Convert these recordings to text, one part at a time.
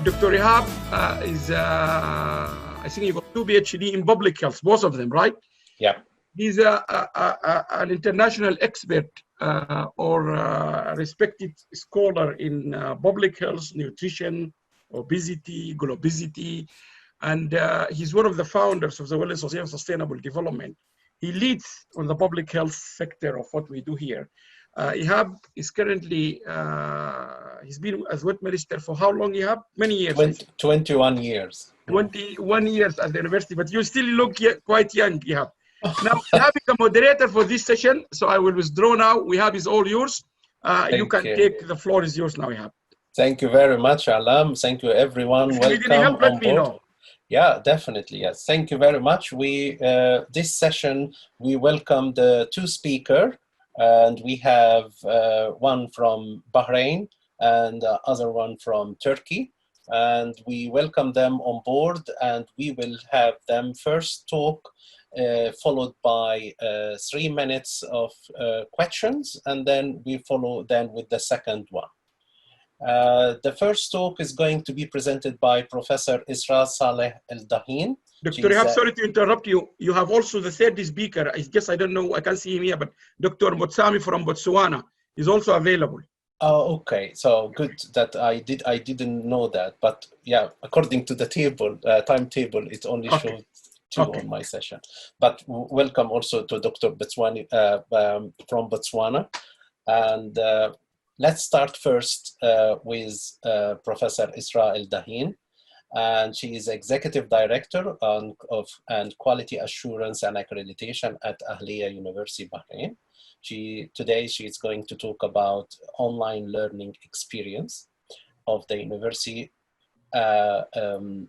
Dr. Ihab is, I think he got 2 PhD in public health, both of them, right? Yeah. He's an international expert or respected scholar in public health, nutrition, obesity, globesity, and he's one of the founders of the Wellness Society of Sustainable Development. He leads on the public health sector of what we do here. Ihab is currently, he's been as wet minister for how long, Ihab? Many years. 21 years. 21 years at the university, but you still look quite young, Ihab. Now, Ihab is the moderator for this session, so I will withdraw now. Ihab is all yours. You can take, the floor is yours now, Ihab. Thank you very much, Alam. Thank you, everyone. If Welcome you need any help, let on me board. know. Yeah, definitely. Yes. Thank you very much. This session, we welcome the 2 speakers, and we have one from Bahrain and the other one from Turkey. And we welcome them on board, and we will have them first talk, followed by 3 minutes of questions, and then we follow then with the second one. The first talk is going to be presented by Professor Esra Saleh Dhaen. Dr. Ihab, sorry to interrupt you. You have also the third speaker. I guess I don't know, I can't see him here, but Dr. Motsomi from Botswana is also available. Oh, okay. So good that I didn't know that, but yeah, according to the timetable, it only showed 2 on my session. But welcome also to Dr. Botswana from Botswana, and let's start first with Professor Esra Dhaen, and she is Executive Director and Quality Assurance and Accreditation at Ahlia University Bahrain. Today she is going to talk about online learning experience of the university, and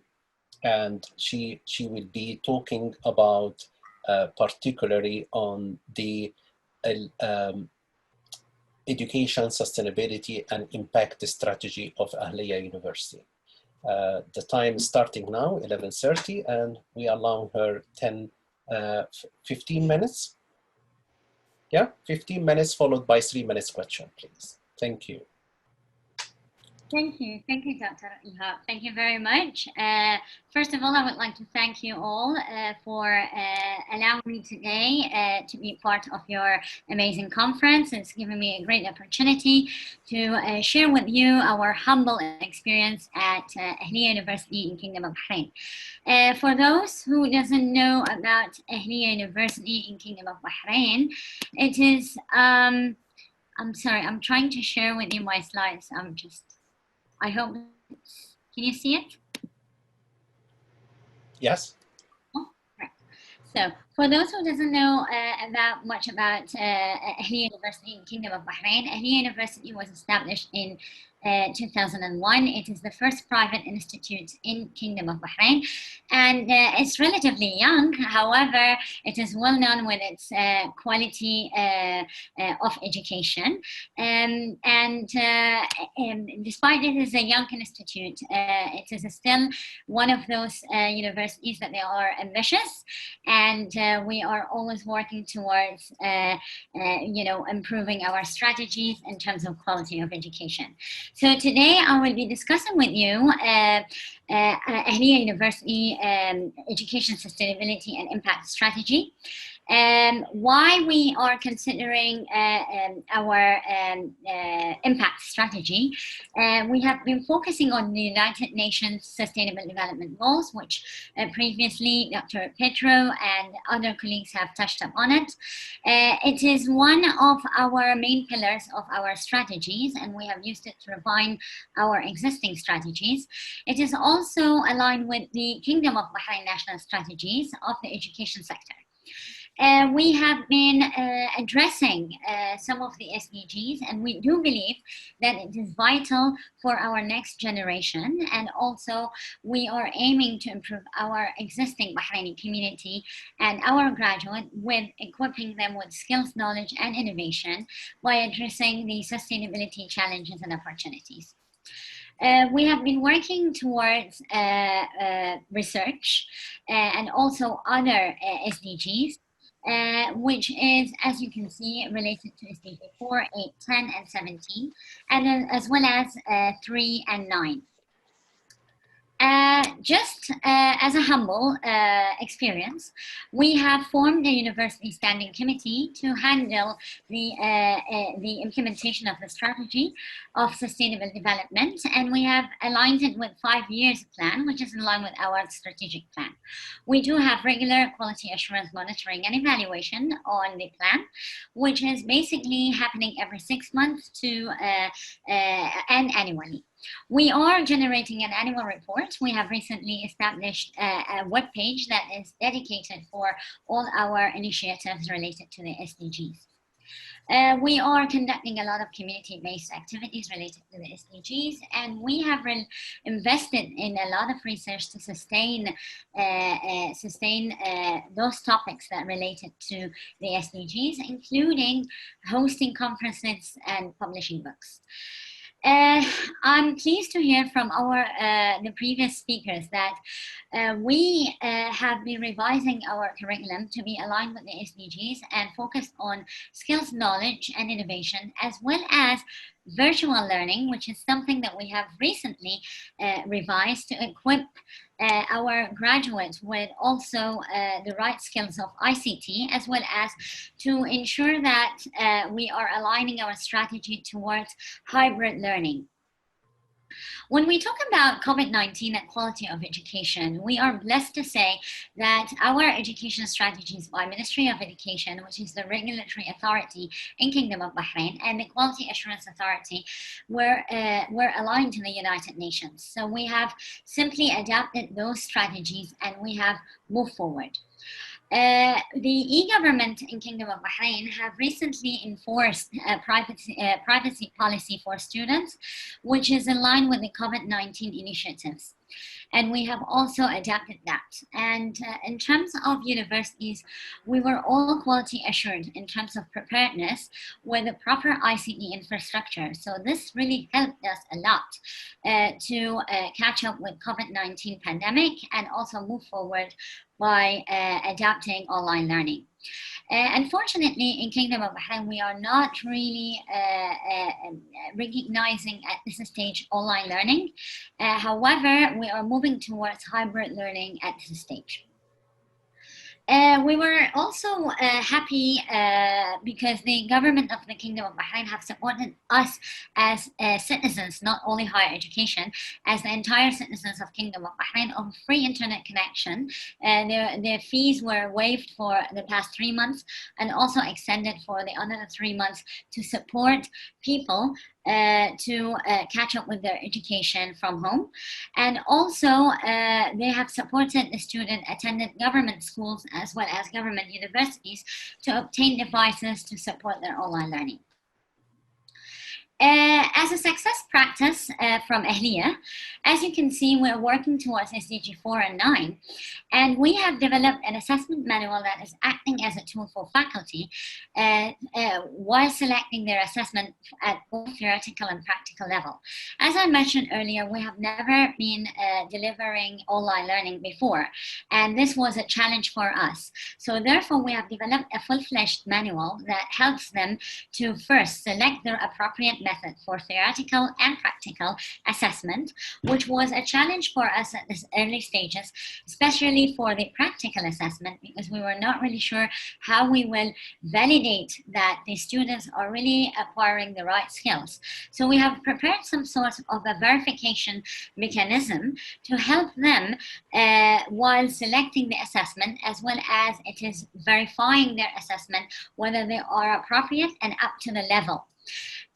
she will be talking about particularly on the education, sustainability, and impact strategy of Ahlia University. The time is starting now, 11:30, and we allow her 15 minutes. Yeah, 15 minutes followed by 3 minutes question, please. Thank you. Thank you, Dr. Ihab. Thank you very much. First of all, I would like to thank you all for allowing me today to be part of your amazing conference. It's given me a great opportunity to share with you our humble experience at Ahlia University in Kingdom of Bahrain. For those who doesn't know about Ahlia University in Kingdom of Bahrain, it is, I'm sorry, I'm trying to share with you my slides. I hope, can you see it? Yes. Oh, right. So for those who doesn't know much about Ahlia University in Kingdom of Bahrain, Ahlia University was established in 2001. It is the first private institute in Kingdom of Bahrain, and it's relatively young. However, it is well known with its quality of education, and despite it is a young institute, it is still one of those universities that they are ambitious, and we are always working towards improving our strategies in terms of quality of education. So today I will be discussing with you Ahlia University Education Sustainability and Impact Strategy. Why we are considering our impact strategy. We have been focusing on the United Nations Sustainable Development Goals, which previously Dr. Petro and other colleagues have touched upon it. It is one of our main pillars of our strategies, and we have used it to refine our existing strategies. It is also aligned with the Kingdom of Bahrain national strategies of the education sector. We have been addressing some of the SDGs, and we do believe that it is vital for our next generation, and also we are aiming to improve our existing Bahraini community and our graduate with equipping them with skills, knowledge, and innovation by addressing the sustainability challenges and opportunities. We have been working towards research and also other SDGs, which is, as you can see, related to SDG 4, 8, 10, and 17, and as well as 3 and 9. Just as a humble experience, we have formed a university standing committee to handle the implementation of the strategy of sustainable development, and we have aligned it with 5 years plan, which is in line with our strategic plan. We do have regular quality assurance monitoring and evaluation on the plan, which is basically happening every 6 months and annually. We are generating an annual report. We have recently established a web page that is dedicated for all our initiatives related to the SDGs. We are conducting a lot of community-based activities related to the SDGs, and we have invested in a lot of research to sustain those topics that related to the SDGs, including hosting conferences and publishing books. I'm pleased to hear from the previous speakers that we have been revising our curriculum to be aligned with the SDGs and focused on skills, knowledge, and innovation, as well as virtual learning, which is something that we have recently revised to equip our graduates with also the right skills of ICT, as well as to ensure that we are aligning our strategy towards hybrid learning. When we talk about COVID-19 and quality of education, we are blessed to say that our education strategies by Ministry of Education, which is the regulatory authority in Kingdom of Bahrain, and the Quality Assurance Authority were aligned to the United Nations. So we have simply adapted those strategies and we have moved forward. The e-government in Kingdom of Bahrain have recently enforced a privacy policy for students, which is in line with the COVID-19 initiatives. And we have also adapted that. And in terms of universities, we were all quality assured in terms of preparedness with the proper ICT infrastructure. So this really helped us a lot to catch up with COVID-19 pandemic and also move forward by adapting online learning. Unfortunately, in Kingdom of Bahrain, we are not really recognizing at this stage online learning. However, we are moving towards hybrid learning at this stage. We were also happy because the government of the Kingdom of Bahrain have supported us as citizens, not only higher education, as the entire citizens of Kingdom of Bahrain on free internet connection. Their fees were waived for the past 3 months and also extended for the another 3 months to support people to catch up with their education from home. And also they have supported the student attended government schools as well as government universities to obtain devices to support their online learning. As a success practice from Ahlia, as you can see, we're working towards SDG 4 and 9, and we have developed an assessment manual that is acting as a tool for faculty while selecting their assessment at both theoretical and practical level. As I mentioned earlier, we have never been delivering online learning before, and this was a challenge for us. So therefore, we have developed a full-fledged manual that helps them to first select their appropriate method for theoretical and practical assessment, which was a challenge for us at this early stages, especially for the practical assessment, because we were not really sure how we will validate that the students are really acquiring the right skills. So we have prepared some sort of a verification mechanism to help them while selecting the assessment, as well as it is verifying their assessment, whether they are appropriate and up to the level.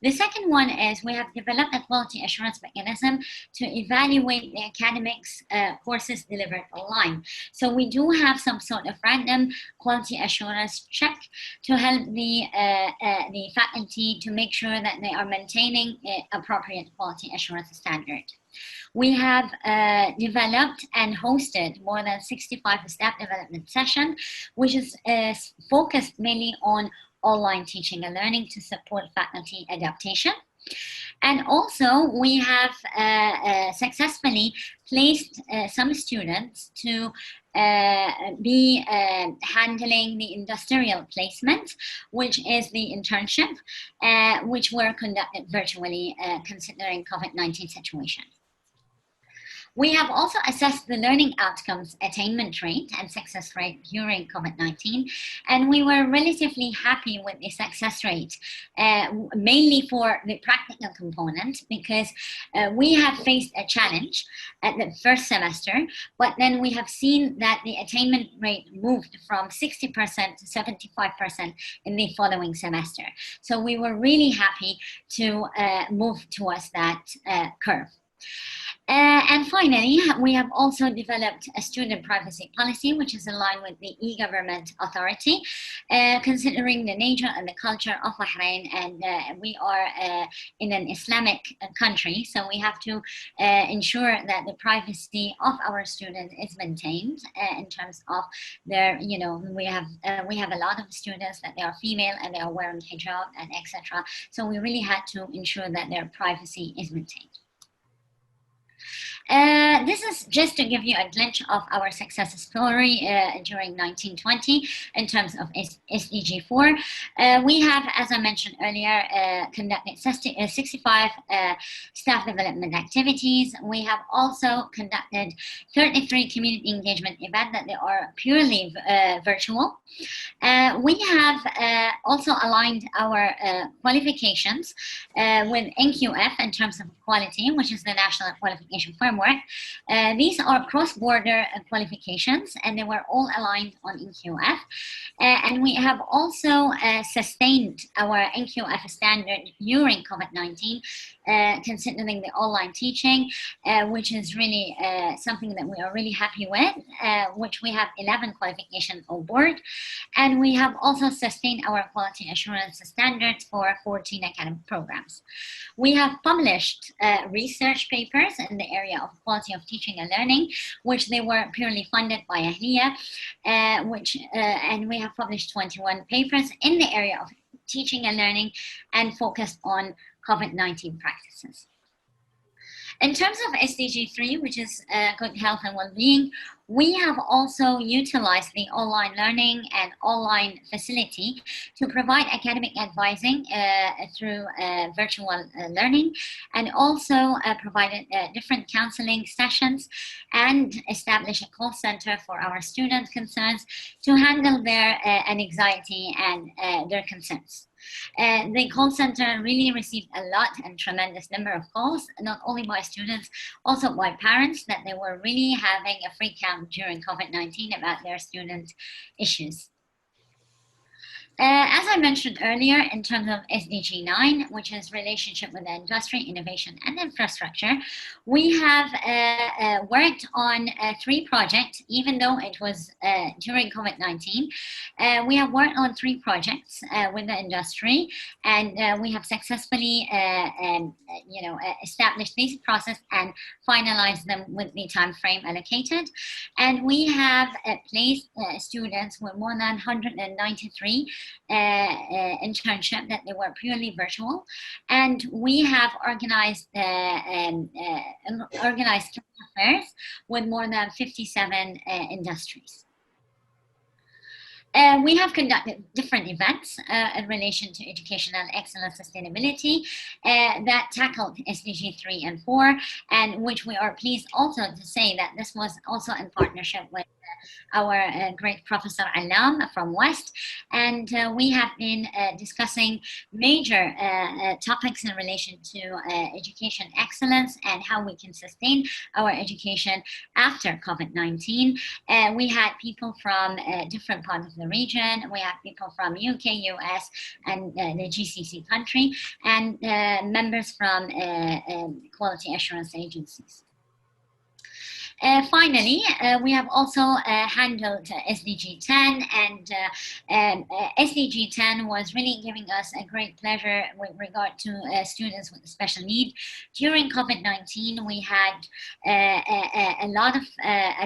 The second one is we have developed a quality assurance mechanism to evaluate the academics courses delivered online. So we do have some sort of random quality assurance check to help the faculty to make sure that they are maintaining appropriate quality assurance standard. We have developed and hosted more than 65 staff development sessions, which is focused mainly on online teaching and learning to support faculty adaptation. And also we have successfully placed some students to be handling the industrial placement, which is the internship, which were conducted virtually considering COVID-19 situation. We have also assessed the learning outcomes, attainment rate, and success rate during COVID-19, and we were relatively happy with the success rate, mainly for the practical component, because we have faced a challenge at the first semester, but then we have seen that the attainment rate moved from 60% to 75% in the following semester. So we were really happy to move towards that curve. And finally, we have also developed a student privacy policy, which is aligned with the e-government authority, considering the nature and the culture of Bahrain. And we are in an Islamic country, so we have to ensure that the privacy of our students is maintained in terms of their, we have a lot of students that they are female and they are wearing hijab and etc. So we really had to ensure that their privacy is maintained. This is just to give you a glimpse of our success story during 1920 in terms of SDG 4. We have, as I mentioned earlier, conducted 65 staff development activities. We have also conducted 33 community engagement events that they are purely virtual. We have also aligned our qualifications with NQF in terms of quality, which is the National Qualification Framework. These are cross-border qualifications, and they were all aligned on NQF. And we have also sustained our NQF standard during COVID-19, considering the online teaching, which is really something that we are really happy with, which we have 11 qualifications on board. And we have also sustained our quality assurance standards for 14 academic programs. We have published research papers in the area of quality of teaching and learning, which they were purely funded by Ahlia, and we have published 21 papers in the area of teaching and learning and focused on COVID-19 practices. In terms of SDG 3, which is good health and well-being, we have also utilized the online learning and online facility to provide academic advising through virtual learning, and also provided different counseling sessions and established a call center for our student concerns to handle their anxiety and their concerns. The call center really received a lot and tremendous number of calls, not only by students, also by parents, that they were really having a freak out during COVID-19 about their student issues. As I mentioned earlier, in terms of SDG 9, which is relationship with the industry, innovation, and infrastructure, we have worked on 3 projects, even though it was during COVID-19. We have worked on 3 projects with the industry, and we have successfully established this process and finalized them with the time frame allocated. And we have placed students with more than 193 internship that they were purely virtual, and we have organized organized affairs with more than 57 industries. We have conducted different events in relation to educational excellence sustainability that tackled SDG 3 and 4, and which we are pleased also to say that this was also in partnership with our great Professor Alam from West, and we have been discussing major topics in relation to education excellence and how we can sustain our education after COVID-19. We had people from different parts of the region. We have people from UK, US, and the GCC country, and members from quality assurance agencies. Finally, we have also handled SDG 10, and SDG 10 was really giving us a great pleasure with regard to students with special need. During COVID-19, we had a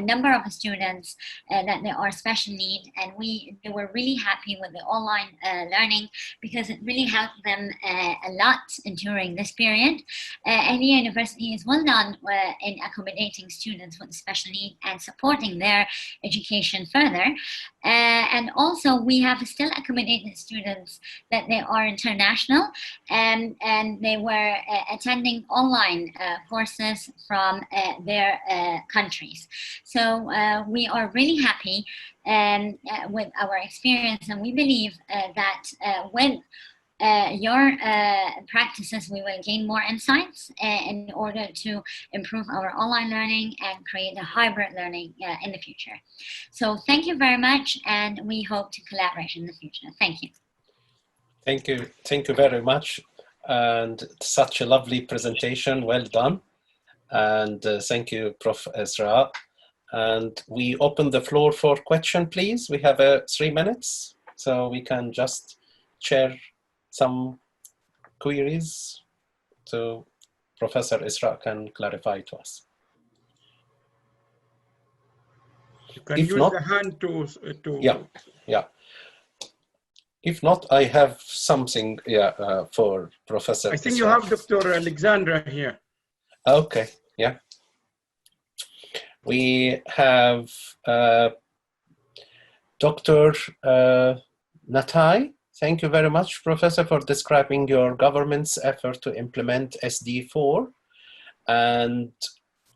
number of students that they are special need, and they were really happy with the online learning because it really helped them a lot during this period. Ahlia University is well known in accommodating students with special needs and supporting their education further. And also we have still accommodated students that they are international, and they were attending online courses from their countries. So we are really happy with our experience, and we believe that with your practices, we will gain more insights in order to improve our online learning and create a hybrid learning in the future. So thank you very much, and we hope to collaborate in the future. Thank you. Thank you. Thank you very much. And such a lovely presentation. Well done. And thank you, Prof. Esra. And we open the floor for question, please. We have 3 minutes, so we can just share some queries so Professor Esra can clarify to us. You can If use not, the hand to yeah. If not, I have something for Professor I think Esra. you have Dr. Alexandra here. Okay, yeah. We have Dr. Natai. Thank you very much, Professor, for describing your government's effort to implement SD4. And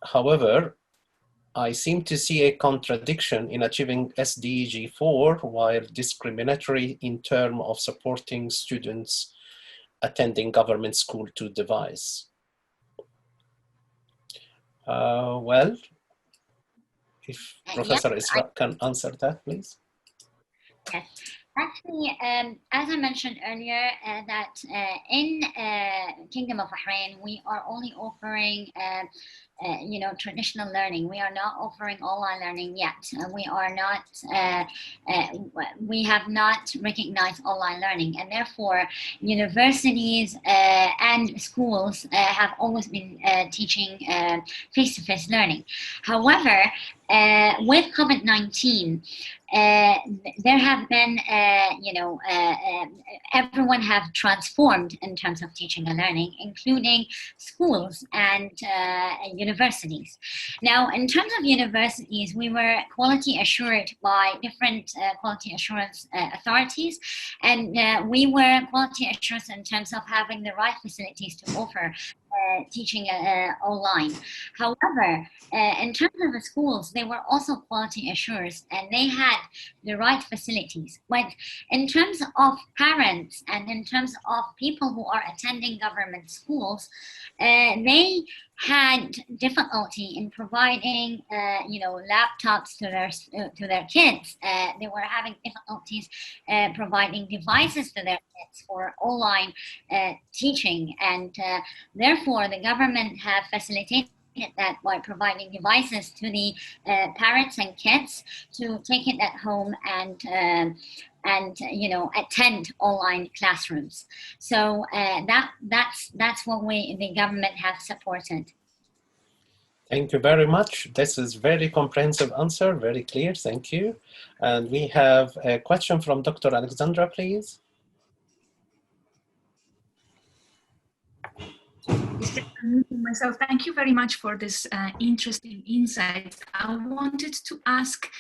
however, I seem to see a contradiction in achieving SDG4 while discriminatory in terms of supporting students attending government school to device. Well, if Professor Esra can answer that, please. Yes. Actually, as I mentioned earlier, that in Kingdom of Bahrain, we are only offering traditional learning. We are not offering online learning yet. We are not, we have not recognized online learning, and therefore universities and schools have always been teaching face-to-face learning. However, with COVID-19, there have been, everyone have transformed in terms of teaching and learning, including schools and universities. Now, in terms of universities, we were quality assured by different quality assurance authorities, and we were quality assurance in terms of having the right facilities to offer teaching online. However, in terms of the schools, they were also quality assurers and they had the right facilities. But in terms of parents and in terms of people who are attending government schools, they had difficulty in providing, laptops to their kids. They were having difficulties providing devices to their kids for online teaching, and therefore the government have facilitated that by providing devices to the parents and kids to take it at home and attend online classrooms. So that's what the government have supported. Thank you very much. This is very comprehensive answer, very clear. Thank you. And we have a question from Dr. Alexandra, please. Myself, thank you very much for this interesting insight. I wanted to ask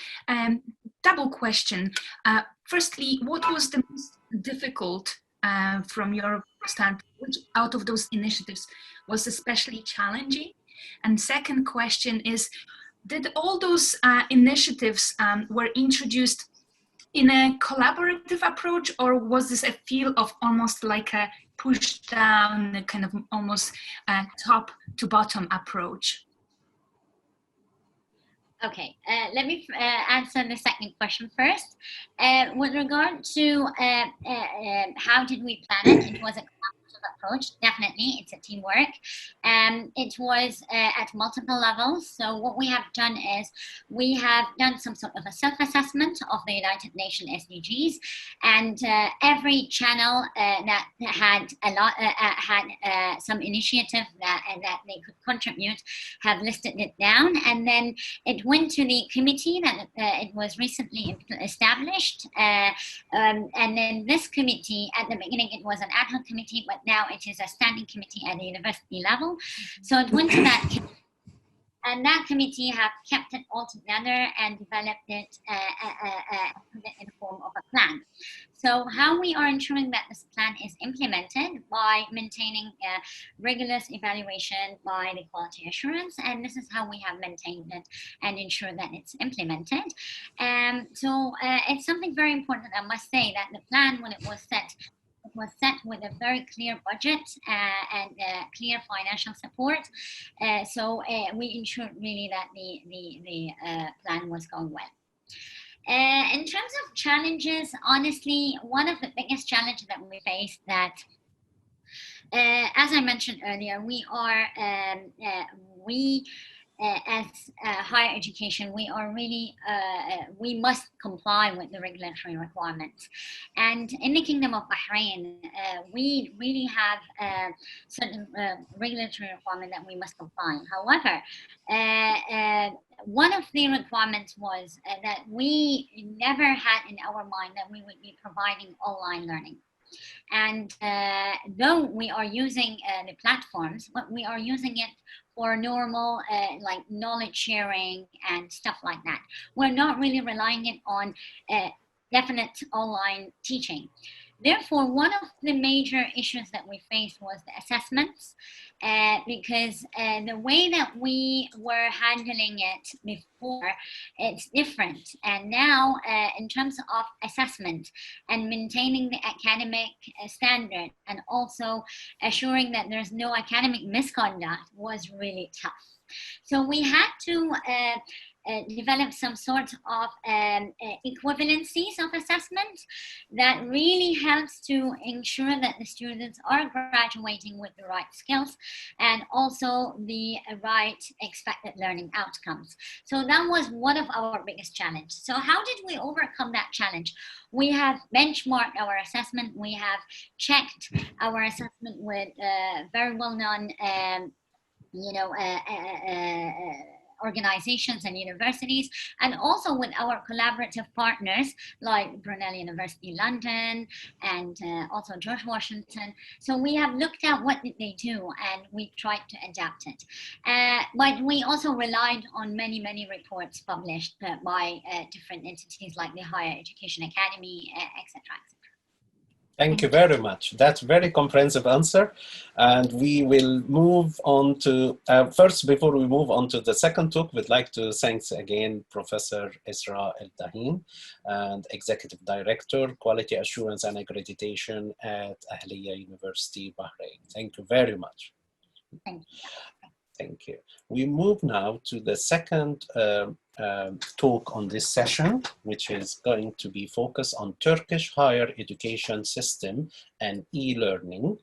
double question. Firstly, what was the most difficult from your standpoint? Which out of those initiatives was especially challenging? And second question is, did all those initiatives were introduced in a collaborative approach, or was this a feel of almost like a push down, a kind of almost top to bottom approach? Okay, let me answer the second question first. With regard to how did we plan it, it was a approach. Definitely, it's a teamwork. It was at multiple levels. So what we have done is we have done some sort of a self-assessment of the United Nations SDGs, and every channel that had a lot had some initiative that they could contribute have listed it down, and then it went to the committee that it was recently established, and then this committee, at the beginning it was an ad hoc committee, but now it is a standing committee at the university level. So it went to that committee, And that committee have kept it all together and developed it in the form of a plan. So how we are ensuring that this plan is implemented by maintaining rigorous evaluation by the quality assurance, and this is how we have maintained it and ensure that it's implemented. So it's something very important, I must say, that the plan, when it was set with a very clear budget and clear financial support. So we ensured really that the plan was going well. In terms of challenges, honestly, one of the biggest challenges that we face that, as I mentioned earlier, as higher education, we are really, we must comply with the regulatory requirements. And in the Kingdom of Bahrain, we really have certain regulatory requirements that we must comply. However, one of the requirements was that we never had in our mind that we would be providing online learning. And though we are using the platforms, but we are using it for normal like knowledge sharing and stuff like that. We're not really relying it on definite online teaching. Therefore, one of the major issues that we faced was the assessments, because the way that we were handling it before, it's different. And now, in terms of assessment and maintaining the academic standard and also assuring that there's no academic misconduct was really tough. So we had to develop some sort of equivalencies of assessment that really helps to ensure that the students are graduating with the right skills and also the right expected learning outcomes. So that was one of our biggest challenges. So how did we overcome that challenge? We have benchmarked our assessment. We have checked our assessment with very well-known organizations and universities, and also with our collaborative partners like Brunel University London and also George Washington. So we have looked at what did they do and we tried to adapt it. But we also relied on many reports published by different entities like the Higher Education Academy, etc. Thank you very much. That's a very comprehensive answer. And we will move on to, first, before we move on to the second talk, we'd like to thank again Professor Esra Dhaen, and Executive Director, Quality Assurance and Accreditation at Ahlia University Bahrain. Thank you very much. Thank you. Thank you. We move now to the second talk on this session, which is going to be focused on Turkish higher education system and e-learning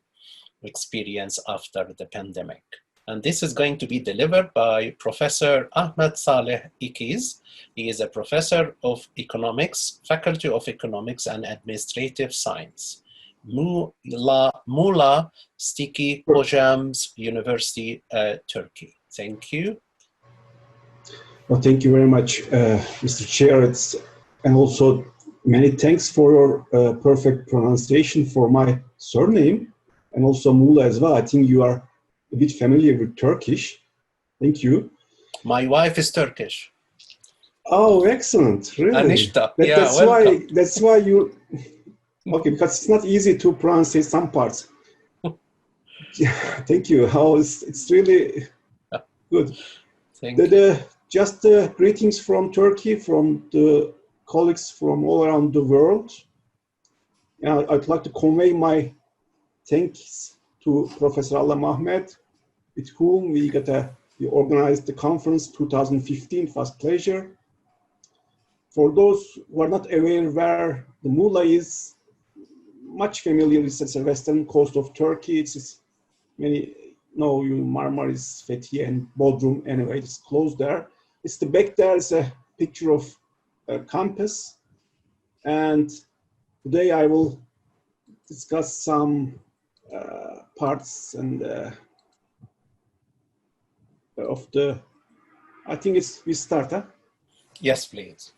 experience after the pandemic. And this is going to be delivered by Professor Ahmet Saleh Ikiz. He is a professor of economics, Faculty of Economics and Administrative Science, Muğla, Sitki, Kocman University, Turkey. Thank you. Well, thank you very much, Mr. Chair. And also many thanks for your perfect pronunciation for my surname, and also Muğla as well. I think you are a bit familiar with Turkish. Thank you. My wife is Turkish. Oh, excellent! Really? Anishta. Yeah, that's why you. Okay, because it's not easy to pronounce some parts. Yeah, thank you. Oh, it's really good. Thank you. Just greetings from Turkey, from the colleagues from all around the world. I'd like to convey my thanks to Professor Ahmet, with whom we organized the conference 2015. It was a pleasure. For those who are not aware where the Muğla is, much familiar with the western coast of Turkey. It's many know you Marmaris, Fethiye, and Bodrum. Anyway, it's close there. It's the back there is a picture of a campus, and today I will discuss some parts and of the. I think we start, huh? Yes, please.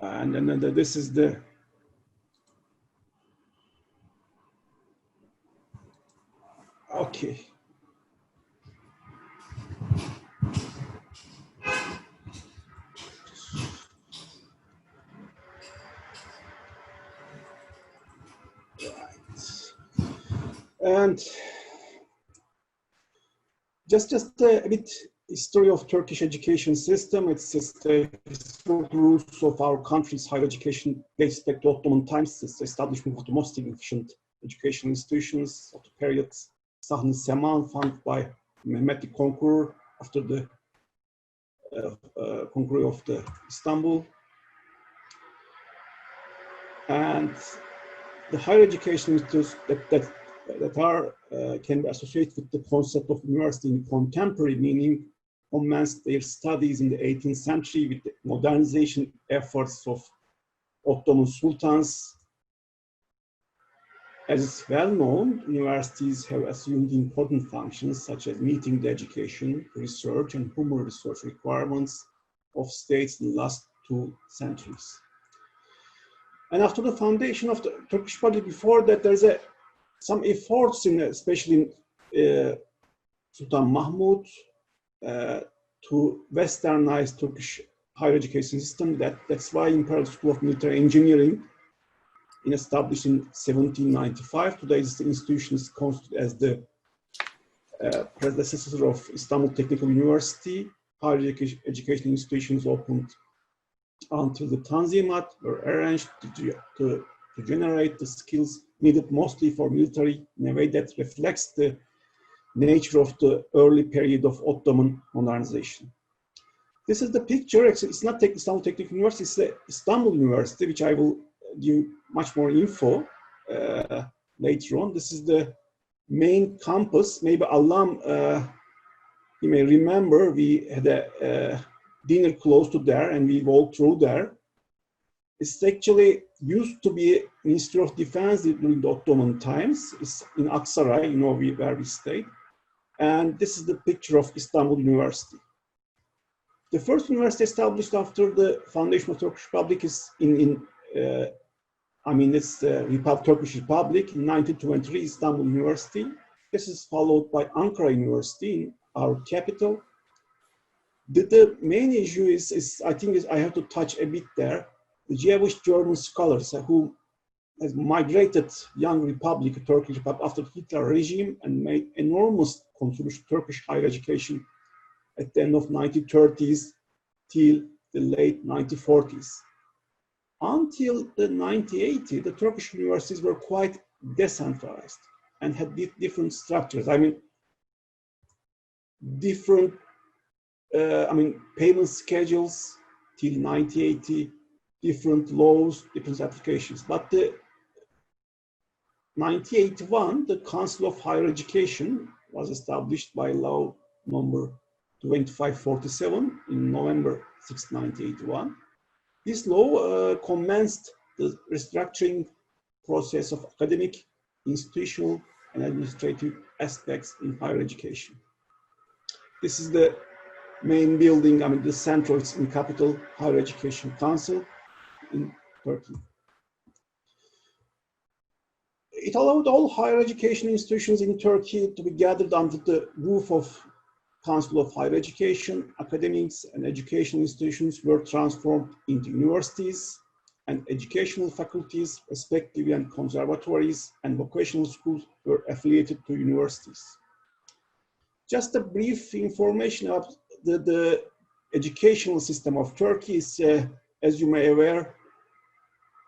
And then this is the. Okay. And just a bit history of Turkish education system. It's just the historical roots of our country's higher education dates back to Ottoman times. It's the establishment of the most significant educational institutions of the period. Sahn-ı Seman, founded by Mehmet the Conqueror after the conqueror of the Istanbul. And the higher education institutes that can be associated with the concept of university in contemporary meaning commenced their studies in the 18th century with the modernization efforts of Ottoman sultans. As it's well known, universities have assumed important functions such as meeting the education, research, and human resource requirements of states in the last 2 centuries. And after the foundation of the Turkish Republic, before that, there's some efforts, especially in Sultan Mahmud, to westernize Turkish higher education system. That's why Imperial School of Military Engineering, established in 1795, today's institution is constituted as the predecessor of Istanbul Technical University. Higher education institutions opened until the Tanzimat were arranged to generate the skills needed mostly for military in a way that reflects the nature of the early period of Ottoman modernization. This is the picture. It's not Istanbul Technical University, it's the Istanbul University, which I will give much more info later on. This is the main campus. Maybe Alam, you may remember, we had a dinner close to there and we walked through there. It's actually used to be Ministry of Defense during the Ottoman times. It's in Aksaray, you know, where we stayed. And this is the picture of Istanbul University. The first university established after the foundation of Turkish Republic is it's the Turkish Republic in 1923, Istanbul University. This is followed by Ankara University in our capital. The main issue is I think I have to touch a bit there. The Jewish German scholars who has migrated young republic, Turkish Republic after the Hitler regime and made enormous contribution to Turkish higher education at the end of 1930s till the late 1940s. Until the 1980s, the Turkish universities were quite decentralized and had different structures. Different payment schedules till 1980, different laws, different applications. But the 1981, the Council of Higher Education was established by law number 2547 in November 6, 1981. This law commenced the restructuring process of academic, institutional, and administrative aspects in higher education. This is the main building, the central, it's in capital, Higher Education Council in Turkey. It allowed all higher education institutions in Turkey to be gathered under the roof of Council of Higher Education. Academics and educational institutions were transformed into universities, and educational faculties, respectively, and conservatories and vocational schools were affiliated to universities. Just a brief information of the educational system of Turkey is, as you may be aware,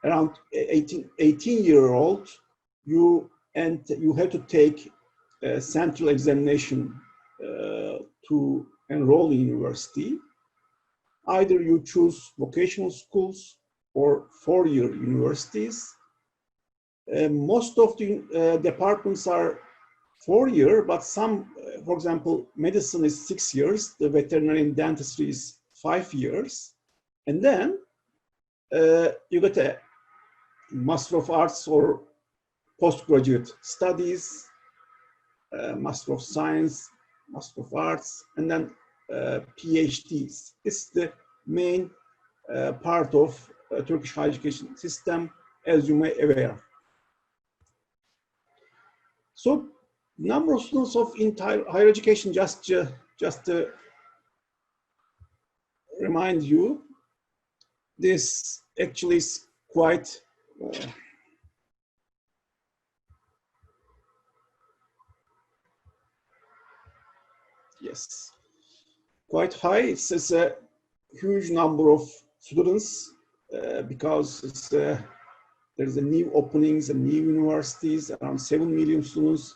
around 18-year-old, you have to take a central examination to enroll in university. Either you choose vocational schools or 4-year universities. Most of the departments are 4-year, but some, for example, medicine is 6 years, the veterinary and dentistry is 5 years. And then you get a Master of Arts or postgraduate studies, Master of Science, Master of Arts, and then PhDs. This is the main part of Turkish higher education system, as you may be aware. So, number of students of entire higher education, just to remind you, this actually is quite Yes, quite high. It's a huge number of students because there's a new openings and new universities, around 7 million students.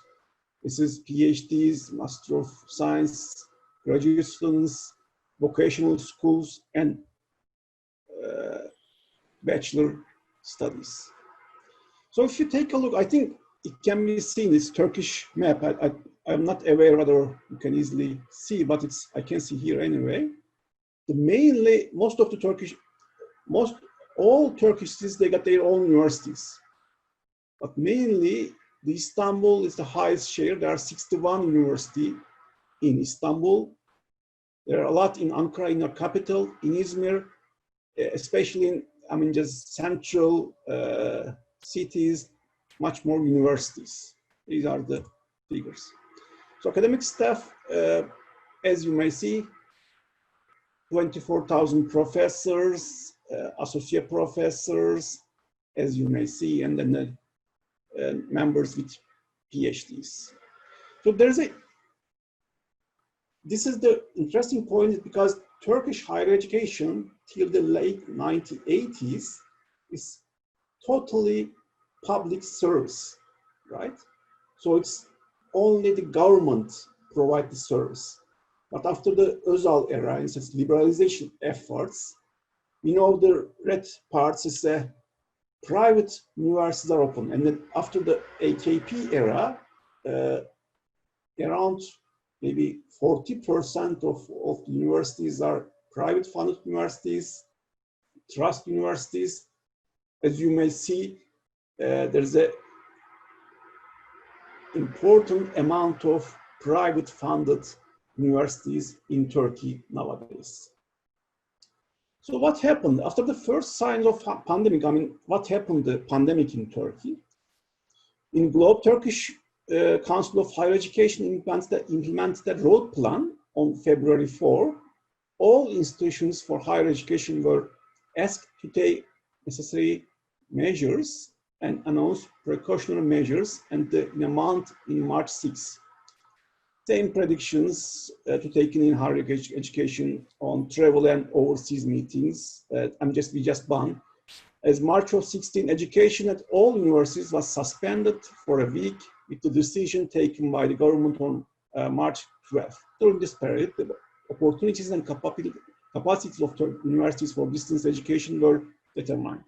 This is PhDs, Master of Science, graduate students, vocational schools, and bachelor studies. So if you take a look, I think it can be seen, this Turkish map. I'm not aware whether you can easily see, but I can see here anyway. All Turkish cities, they got their own universities. But mainly, the Istanbul is the highest share. There are 61 universities in Istanbul. There are a lot in Ankara, in our capital, in Izmir, especially in, just central cities, much more universities. These are the figures. So academic staff, as you may see, 24,000 professors, associate professors, as you may see, and then the members with PhDs. So this is the interesting point, because Turkish higher education till the late 1980s is totally public service, right? So it's only the government provide the service. But after the Özal era, and such liberalization efforts, we know the red parts is private universities are open. And then after the AKP era, around maybe 40% of the universities are private funded universities, trust universities. As you may see, there's an important amount of private funded universities in Turkey nowadays. So what happened after the first signs of pandemic? What happened the pandemic in Turkey? In Globe, Turkish Council of Higher Education implemented the road plan on February 4. All institutions for higher education were asked to take necessary measures and announce precautionary measures, and in a month, in March 6. Same predictions to take in higher education on travel and overseas meetings. We just banned. As March of 16, education at all universities was suspended for a week, with the decision taken by the government on March 12. During this period, the opportunities and capacities of universities for distance education were determined.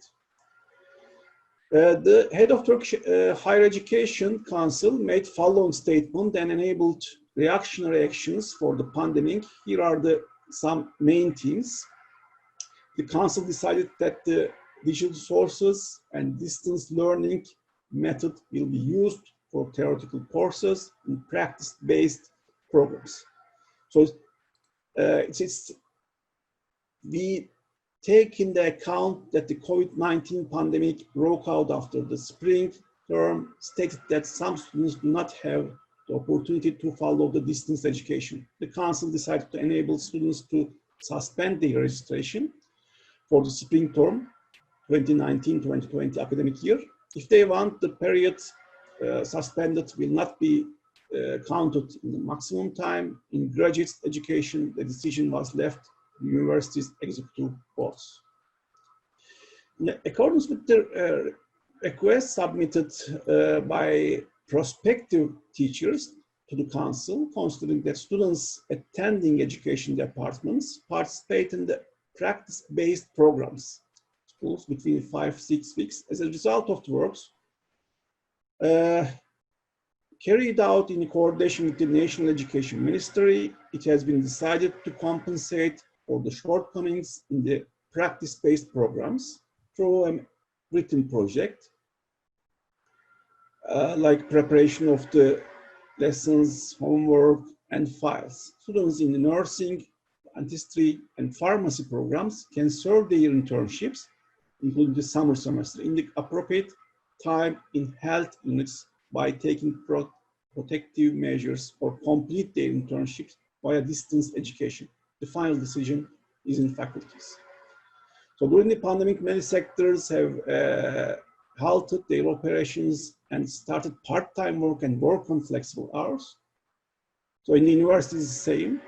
The head of Turkish Higher Education Council made following statement and enabled reactionary actions for the pandemic. Here are some main themes. The council decided that the digital sources and distance learning method will be used for theoretical courses and practice-based programs. So we take into account that the COVID-19 pandemic broke out after the spring term, stated that some students do not have the opportunity to follow the distance education. The council decided to enable students to suspend their registration for the spring term, 2019-2020 academic year. If they want, the period suspended will not be counted in the maximum time. In graduate education, the decision was left to universities' executive boards. In accordance with the request submitted by prospective teachers to the council, considering that students attending education departments participate in the practice-based programs, schools between 5-6 weeks. As a result of the works carried out in coordination with the National Education Ministry, it has been decided to compensate for the shortcomings in the practice-based programs through a written project, like preparation of the lessons, homework, and files. Students in the nursing, dentistry, and pharmacy programs can serve their internships, including the summer semester, in the appropriate time in health units by taking protective measures or complete their internships via distance education. The final decision is in faculties. So during the pandemic, many sectors have halted their operations and started part-time work and work on flexible hours. So in the university is the same.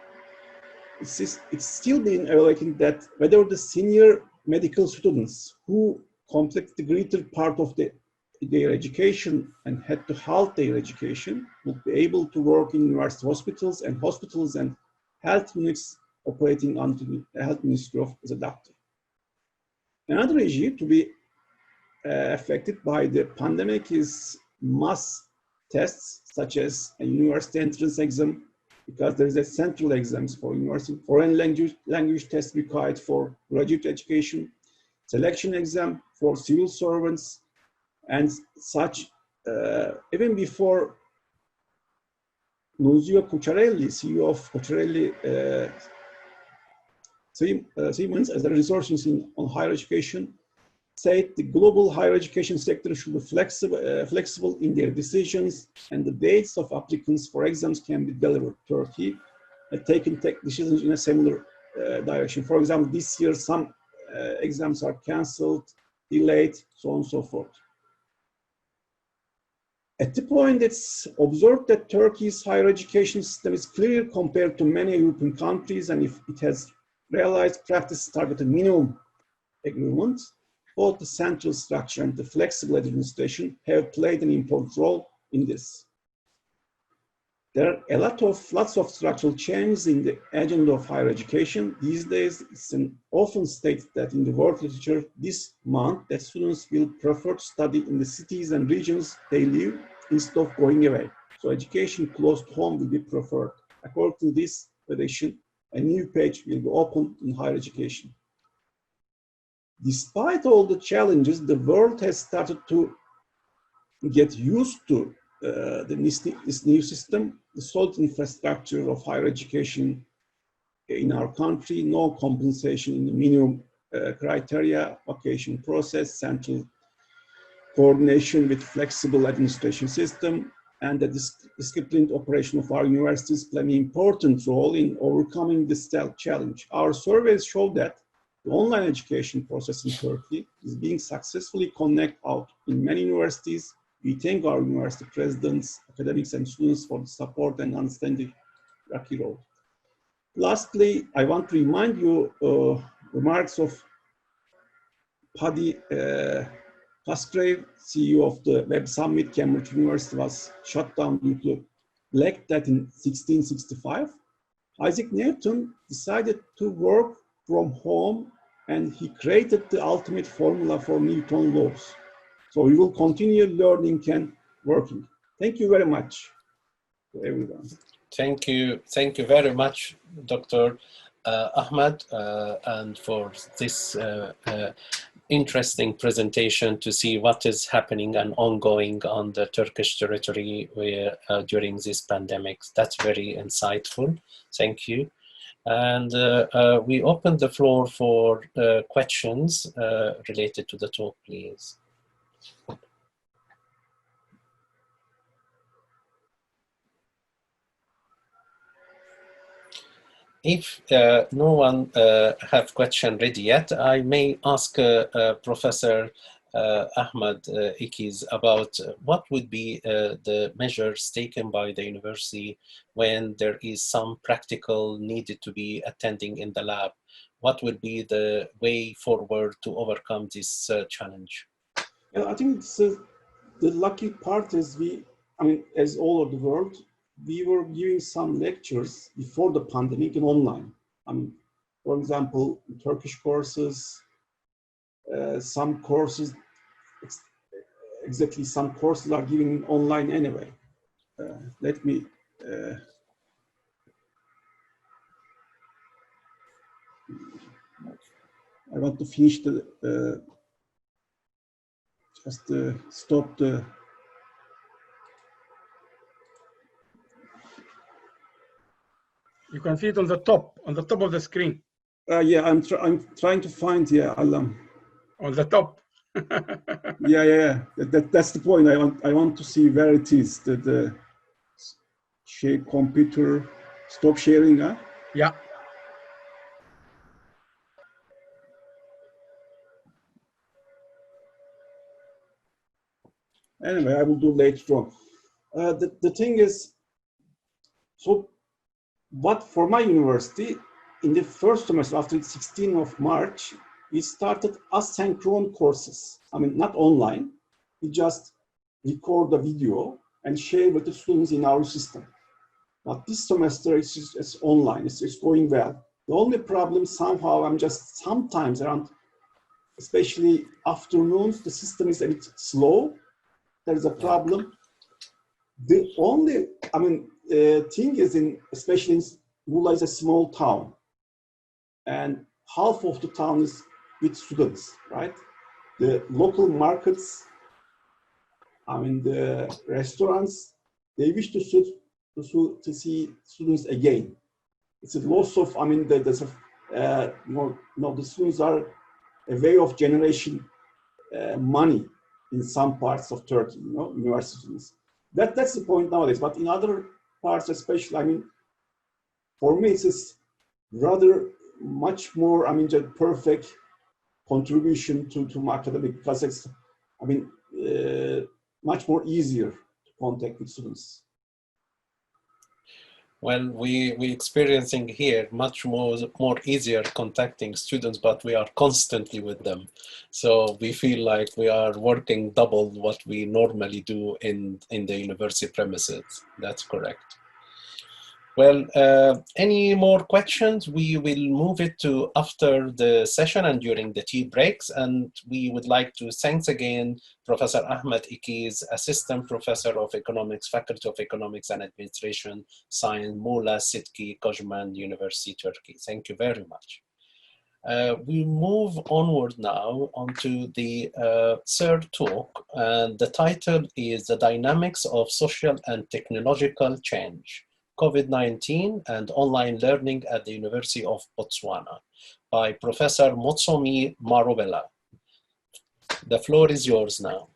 It's still being evaluated that whether the senior medical students who complete the greater part of their education and had to halt their education would be able to work in university hospitals and health units operating under the Health Ministry as a doctor. Another issue to be affected by the pandemic is mass tests such as a university entrance exam, because there is a central exams for university, foreign language test required for graduate education, selection exam for civil servants, and such. Even before Nunzio Cucciarelli, CEO of Cucciarelli Siemens, as a resources on higher education, said the global higher education sector should be flexible in their decisions, and the dates of applicants for exams can be delivered. Turkey had taken decisions in a similar direction. For example, this year some exams are cancelled, delayed, so on and so forth. At the point, it's observed that Turkey's higher education system is clear compared to many European countries, and if it has realized practice targeted minimum agreement, both the central structure and the flexible administration have played an important role in this. There are lots of structural changes in the agenda of higher education. These days, it's often stated that in the world literature this month that students will prefer to study in the cities and regions they live instead of going away. So education close to home will be preferred. According to this edition, a new page will be opened in higher education. Despite all the challenges, the world has started to get used to this new system, the solid infrastructure of higher education in our country, no compensation in the minimum criteria, vacation process, central coordination with flexible administration system, and the disciplined operation of our universities play an important role in overcoming this challenge. Our surveys show that the online education process in Turkey is being successfully connected out in many universities. We thank our university presidents, academics, and students for the support and understanding Iraqi role. Lastly, I want to remind you remarks of Paddy Musgrave, CEO of the Web Summit. Cambridge University was shut down due to Black Death in 1665. Isaac Newton decided to work from home, and he created the ultimate formula for Newton laws. So we will continue learning and working. Thank you very much to everyone. Thank you very much, Dr. Ahmed, and for this interesting presentation to see what is happening and ongoing on the Turkish territory during this pandemic. That's very insightful. Thank you. And we open the floor for questions related to the talk, please. If no one have question ready yet, I may ask Professor Ahmed Ikiz about what would be the measures taken by the university when there is some practical needed to be attending in the lab. What would be the way forward to overcome this challenge? Yeah, I think it's, the lucky part is as all of the world, we were giving some lectures before the pandemic in online. For example, Turkish courses, some courses are given online anyway. Let me, I want to finish stop the, You can see it on the top of the screen. yeah, I'm trying to find, yeah, on the top. yeah. That's the point. I want to see where it is. The share computer, stop sharing, huh? Yeah. Anyway, I will do later on. The thing is, so But for my university, in the first semester, after the 16th of March, we started asynchronous courses. I mean, not online. We just record the video and share with the students in our system. But this semester, it's online. It's going well. The only problem, somehow, I'm just sometimes around, especially afternoons, the system is a bit slow. There is a problem. The only, thing is especially in Muğla is a small town, and half of the town is with students, right? The local markets, the restaurants, they wish to see students again. It's a loss of, the students are a way of generation money in some parts of Turkey, university students. That's the point nowadays. But in other parts, especially, for me, it's rather much more, just perfect contribution to my academic, because it's, much more easier to contact with students. Well, we experiencing here much more easier contacting students, but we are constantly with them. So we feel like we are working double what we normally do in the university premises. That's correct. Well, any more questions? We will move it to after the session and during the tea breaks. And we would like to thank again Professor Ahmet Ikiz, Assistant Professor of Economics, Faculty of Economics and Administration, Science, Muğla, Sitki, Kocman, University, Turkey. Thank you very much. We move onward now onto the third talk, and the title is The Dynamics of Social and Technological Change, COVID-19 and Online Learning at the University of Botswana, by Professor Motsomi Marobela. The floor is yours now.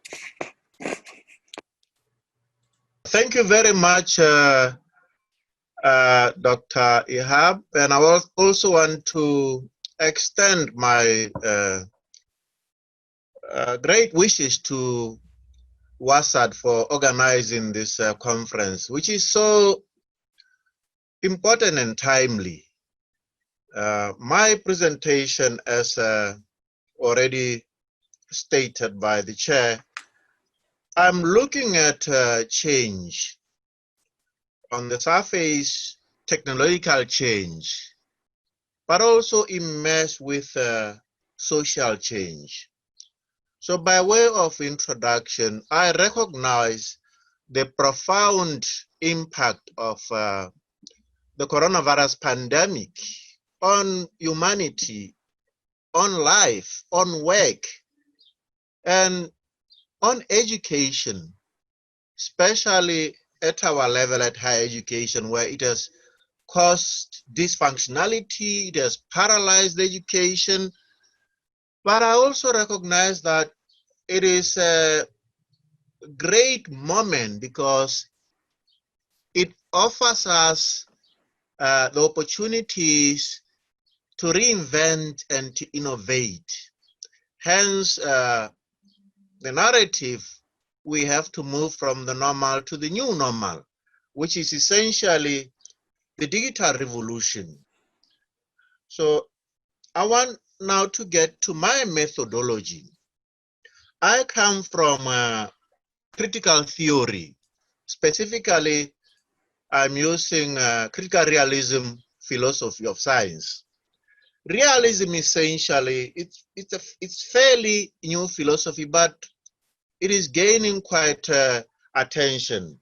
Thank you very much, Dr. Ihab, and I also want to extend my great wishes to WASAD for organizing this conference, which is so important and timely. My presentation, as already stated by the chair, I'm looking at change. On the surface, technological change, but also immersed with social change. So by way of introduction, I recognize the profound impact of the coronavirus pandemic on humanity, on life, on work, and on education, especially at our level at higher education, where it has caused dysfunctionality, it has paralyzed education. But I also recognize that it is a great moment because it offers us the opportunities to reinvent and to innovate. Hence, the narrative, we have to move from the normal to the new normal, which is essentially the digital revolution. So I want now to get to my methodology. I come from critical theory. Specifically, I'm using critical realism philosophy of science. Realism essentially, it's fairly new philosophy, but it is gaining quite attention.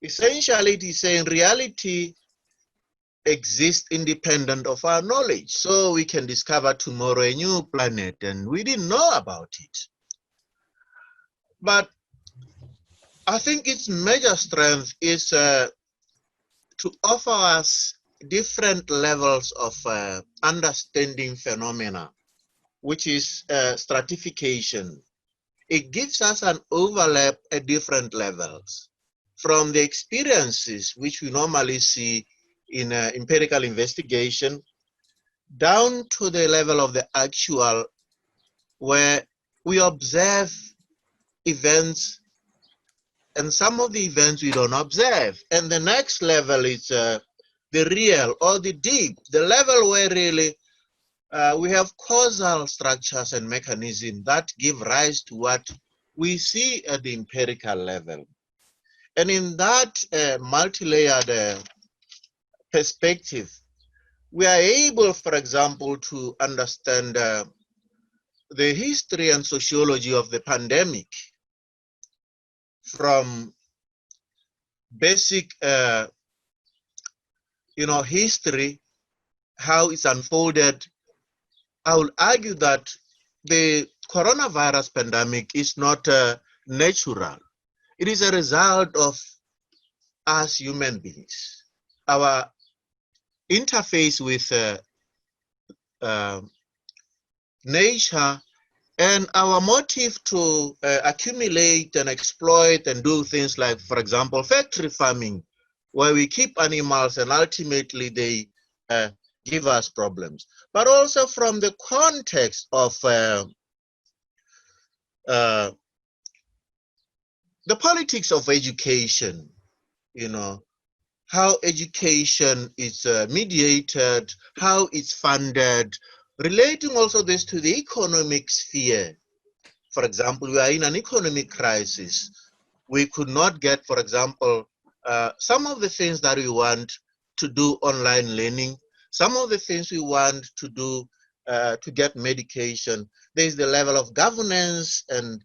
Essentially, it is saying reality exists independent of our knowledge. So we can discover tomorrow a new planet and we didn't know about it. But I think its major strength is to offer us different levels of understanding phenomena, which is stratification. It gives us an overlap at different levels, from the experiences which we normally see in empirical investigation, down to the level of the actual, where we observe events, and some of the events we don't observe. And the next level is the the real or the deep, the level where really we have causal structures and mechanisms that give rise to what we see at the empirical level. And in that multi-layered perspective, we are able, for example, to understand the history and sociology of the pandemic from basic, history, how it's unfolded. I will argue that the coronavirus pandemic is not natural. It is a result of us human beings, our interface with nature, and our motive to accumulate and exploit and do things like, for example, factory farming, where we keep animals and ultimately they give us problems. But also from the context of the politics of education, how education is mediated, how it's funded, relating also this to the economic sphere. For example, we are in an economic crisis. We could not get, for example, some of the things that we want to do online learning, some of the things we want to do to get medication. There's the level of governance and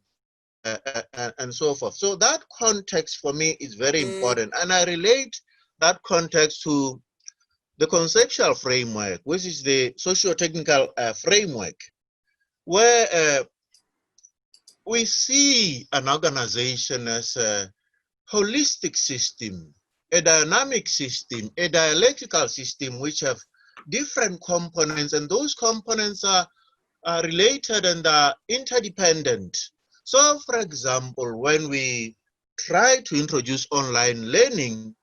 so forth. So that context for me is very important. And I relate that context to the conceptual framework, which is the socio-technical framework, where we see an organization as a holistic system, a dynamic system, a dialectical system, which have different components, and those components are related and are interdependent. So, for example, when we try to introduce online learning,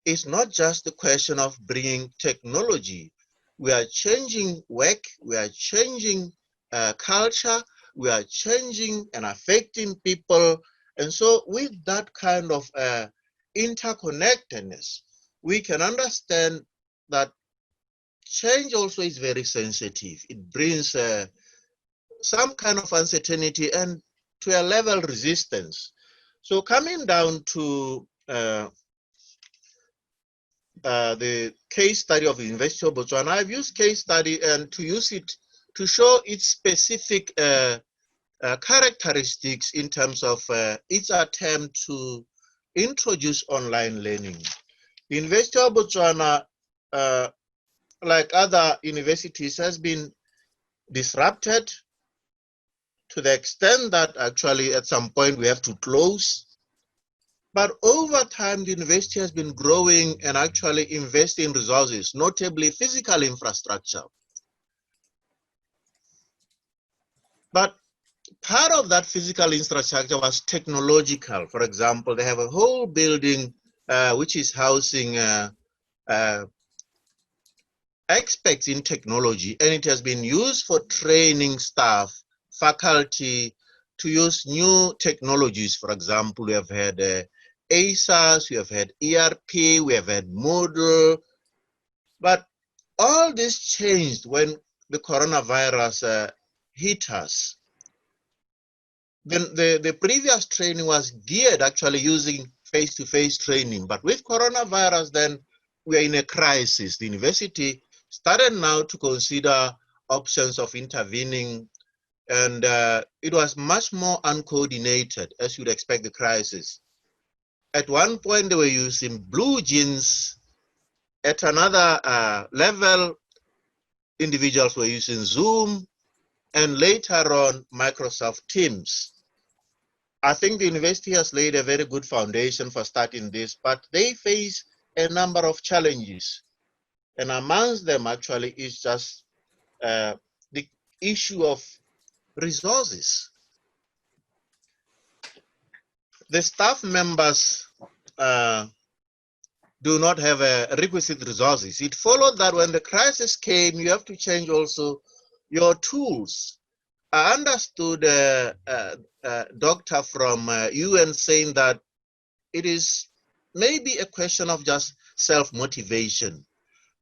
it's not just a question of bringing technology. We are changing work, we are changing culture, we are changing and affecting people. And so with that kind of interconnectedness, we can understand that change also is very sensitive. It brings some kind of uncertainty and to a level resistance. So coming down to the case study of the University of Botswana, I've used case study and to use it to show its specific characteristics in terms of its attempt to introduce online learning. The University of Botswana, like other universities, has been disrupted to the extent that actually at some point we have to close. But over time, the university has been growing and actually investing in resources, notably physical infrastructure. But part of that physical infrastructure was technological. For example, they have a whole building which is housing experts in technology, and it has been used for training staff, faculty, to use new technologies. For example, we have had ASAS, we have had ERP, we have had Moodle, but all this changed when the coronavirus hit us. Then the previous training was geared actually using face-to-face training, but with coronavirus, then we are in a crisis. The university started now to consider options of intervening, and it was much more uncoordinated, as you'd expect the crisis. At one point, they were using blue jeans. At another level, individuals were using Zoom, and later on, Microsoft Teams. I think the university has laid a very good foundation for starting this, but they face a number of challenges. And amongst them actually is just the issue of resources. The staff members do not have requisite resources. It followed that when the crisis came, you have to change also your tools. I understood a doctor from UN saying that it is maybe a question of just self-motivation.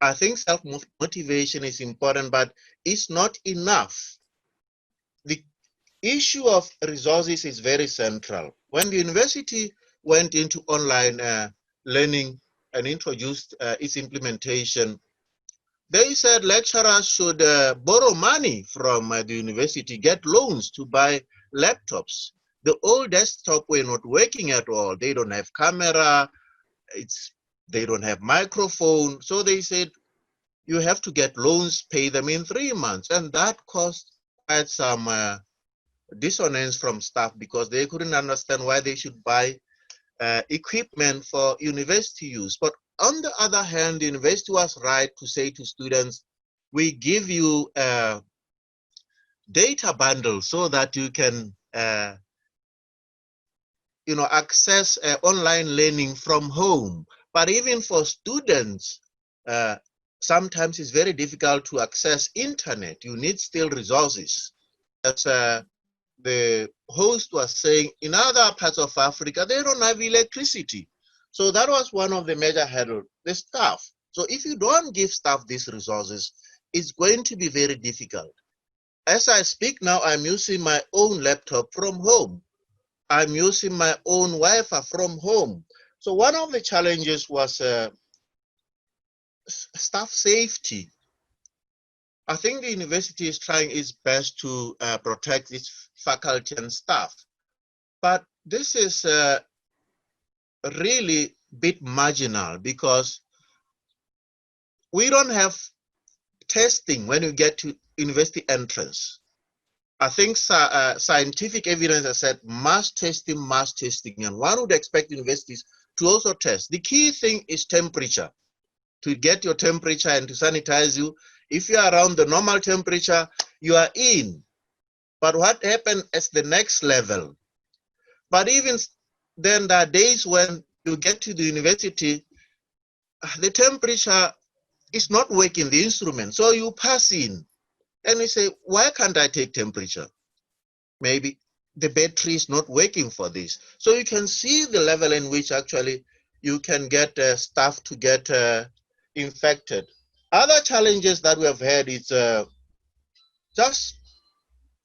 I think self-motivation is important, but it's not enough. The issue of resources is very central. When the university went into online learning and introduced its implementation, they said lecturers should borrow money from the university, get loans to buy laptops. The old desktop were not working at all. They don't have camera, they don't have microphone. So they said, you have to get loans, pay them in 3 months. And that caused quite some dissonance from staff because they couldn't understand why they should buy equipment for university use. But on the other hand, the university was right to say to students, we give you a data bundle so that you can access online learning from home. But even for students, sometimes it's very difficult to access internet. You need still resources. As the host was saying, in other parts of Africa, they don't have electricity. So that was one of the major hurdles, the staff. So if you don't give staff these resources, it's going to be very difficult. As I speak now, I'm using my own laptop from home. I'm using my own Wi-Fi from home. So one of the challenges was staff safety. I think the university is trying its best to protect its faculty and staff. But this is really a bit marginal because we don't have testing when you get to university entrance. I think scientific evidence has said mass testing, and one would expect universities to also test. The key thing is temperature, to get your temperature and to sanitize you. If you are around the normal temperature, you are in. But what happened is the next level. But even then, there are days when you get to the university, the temperature is not working, the instrument. So you pass in and you say, why can't I take temperature? Maybe the battery is not working for this. So you can see the level in which actually you can get staff to get infected. Other challenges that we have had is just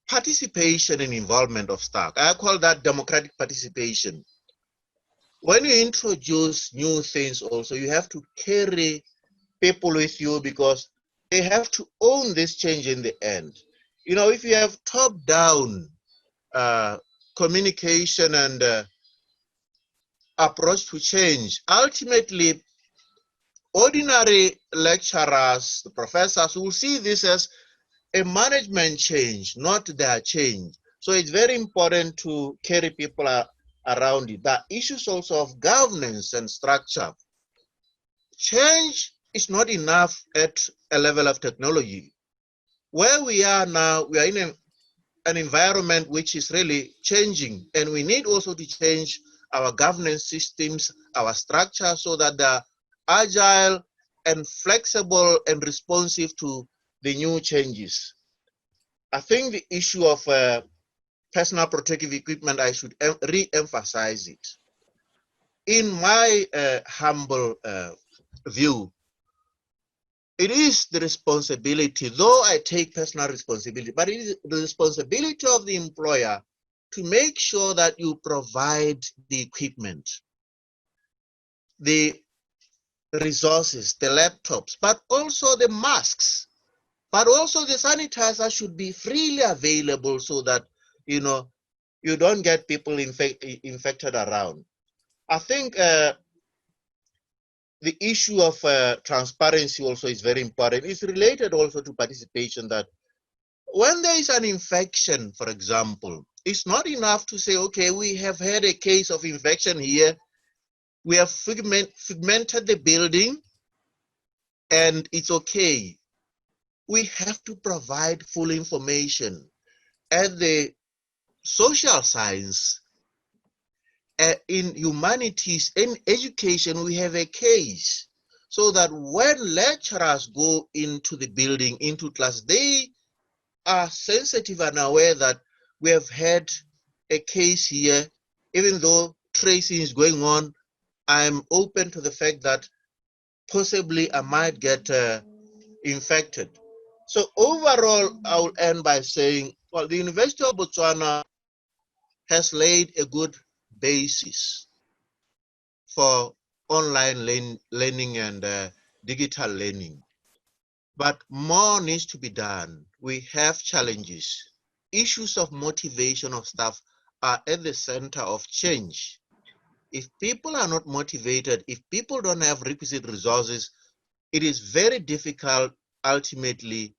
participation and involvement of staff. I call that democratic participation. When you introduce new things also, you have to carry people with you because they have to own this change in the end. If you have top-down communication and approach to change, ultimately, ordinary lecturers, the professors will see this as a management change, not their change. So it's very important to carry people around it. There are issues also of governance and structure. Change is not enough at a level of technology. Where we are now, we are in an environment which is really changing, and we need also to change our governance systems, our structure, so that they're agile and flexible and responsive to the new changes. I think the issue of personal protective equipment, I should re-emphasize it. In my humble view, it is the responsibility, though I take personal responsibility, but it is the responsibility of the employer to make sure that you provide the equipment, the resources, the laptops, but also the masks, but also the sanitizer should be freely available so that, you don't get people infected around. I think the issue of transparency also is very important. It's related also to participation, that when there is an infection, for example, it's not enough to say, okay, we have had a case of infection here. We have fragmented the building and it's okay. We have to provide full information. At the social science, in humanities, in education, we have a case, so that when lecturers go into the building, into class, they are sensitive and aware that we have had a case here. Even though tracing is going on, I'm open to the fact that possibly I might get infected. So overall, I will end by saying, well, the University of Botswana has laid a good basis for online learning and digital learning. But more needs to be done. We have challenges. Issues of motivation of staff are at the center of change. If people are not motivated, if people don't have requisite resources, it is very difficult ultimately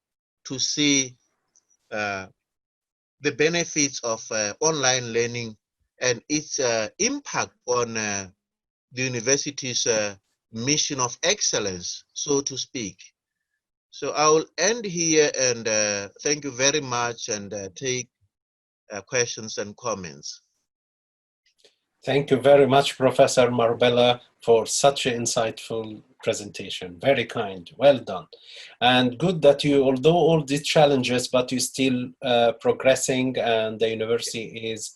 to see the benefits of online learning and its impact on the university's mission of excellence, so to speak. So I will end here and thank you very much and take questions and comments. Thank you very much, Professor Marobela, for such an insightful presentation. Very kind, well done. And good that you, although all these challenges, but you're still progressing, and the university is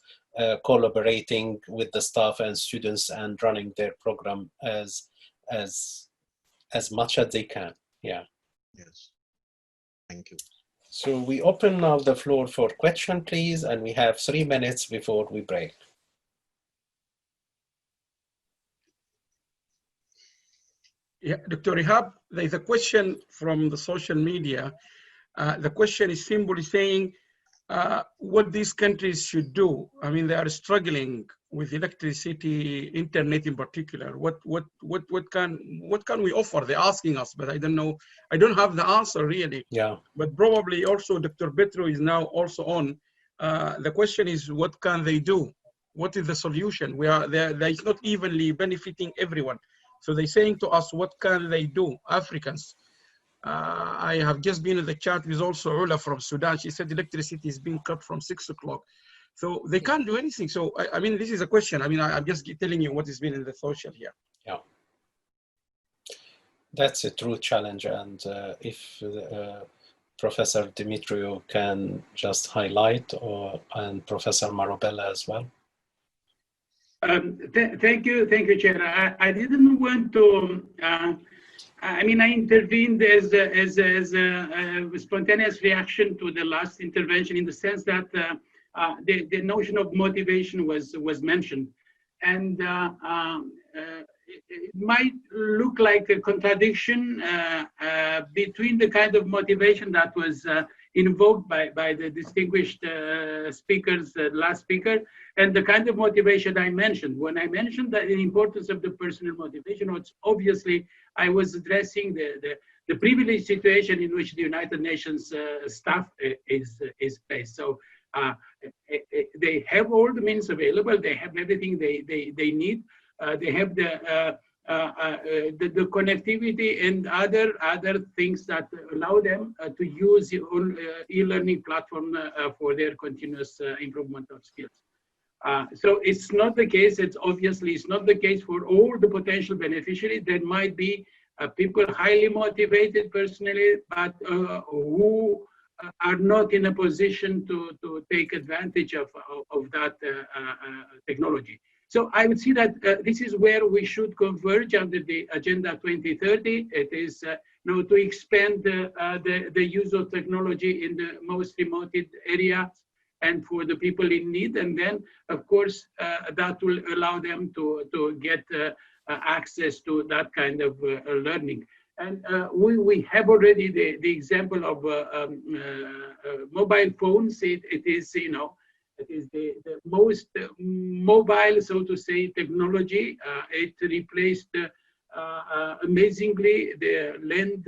collaborating with the staff and students and running their program as much as they can. Yeah. Yes. Thank you. So we open now the floor for question, please, and we have 3 minutes before we break. Yeah, Dr. Ihab, there's a question from the social media. The question is simply saying what these countries should do. I mean, they are struggling with electricity, internet in particular. What can we offer? They're asking us, but I don't know. I don't have the answer really. Yeah. But probably also Dr. Petro is now also on. The question is, what can they do? What is the solution? There is not evenly benefiting everyone. So they're saying to us, what can they do, Africans? I have just been in the chat with also Ula from Sudan. She said electricity is being cut from 6 o'clock. So they can't do anything. So, I mean, this is a question. I mean, I'm just telling you what has been in the social here. Yeah. That's a true challenge. And if Professor Dimitriou can just highlight, and Professor Marobela as well. Thank you, Chair. I didn't want to. I mean, I intervened as a spontaneous reaction to the last intervention, in the sense that the notion of motivation was mentioned, and it might look like a contradiction between the kind of motivation that was invoked by the distinguished speakers, last speaker, and the kind of motivation I mentioned. When I mentioned the importance of the personal motivation, it's obviously I was addressing the privileged situation in which the United Nations staff is placed. So they have all the means available. They have everything they need. They have the connectivity and other things that allow them to use the e-learning platform for their continuous improvement of skills. So it's not the case. It's not the case for all the potential beneficiaries. There might be people highly motivated personally, but who are not in a position to take advantage of that technology. So I would see that this is where we should converge under the Agenda 2030. It is to expand the use of technology in the most remote areas and for the people in need. And then, of course, that will allow them to get access to that kind of learning. And we have already the example of mobile phones. It is, it is the most mobile, so to say, technology. It replaced amazingly the land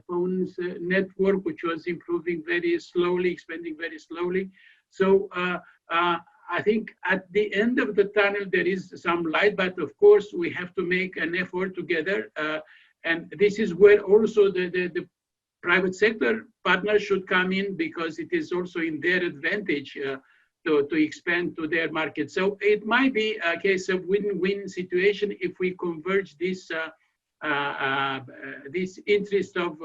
phones network, which was improving very slowly, expanding very slowly. So I think at the end of the tunnel, there is some light, but of course we have to make an effort together. And this is where also the private sector partners should come in, because it is also in their advantage to expand to their market. So it might be a case of win-win situation if we converge this interest of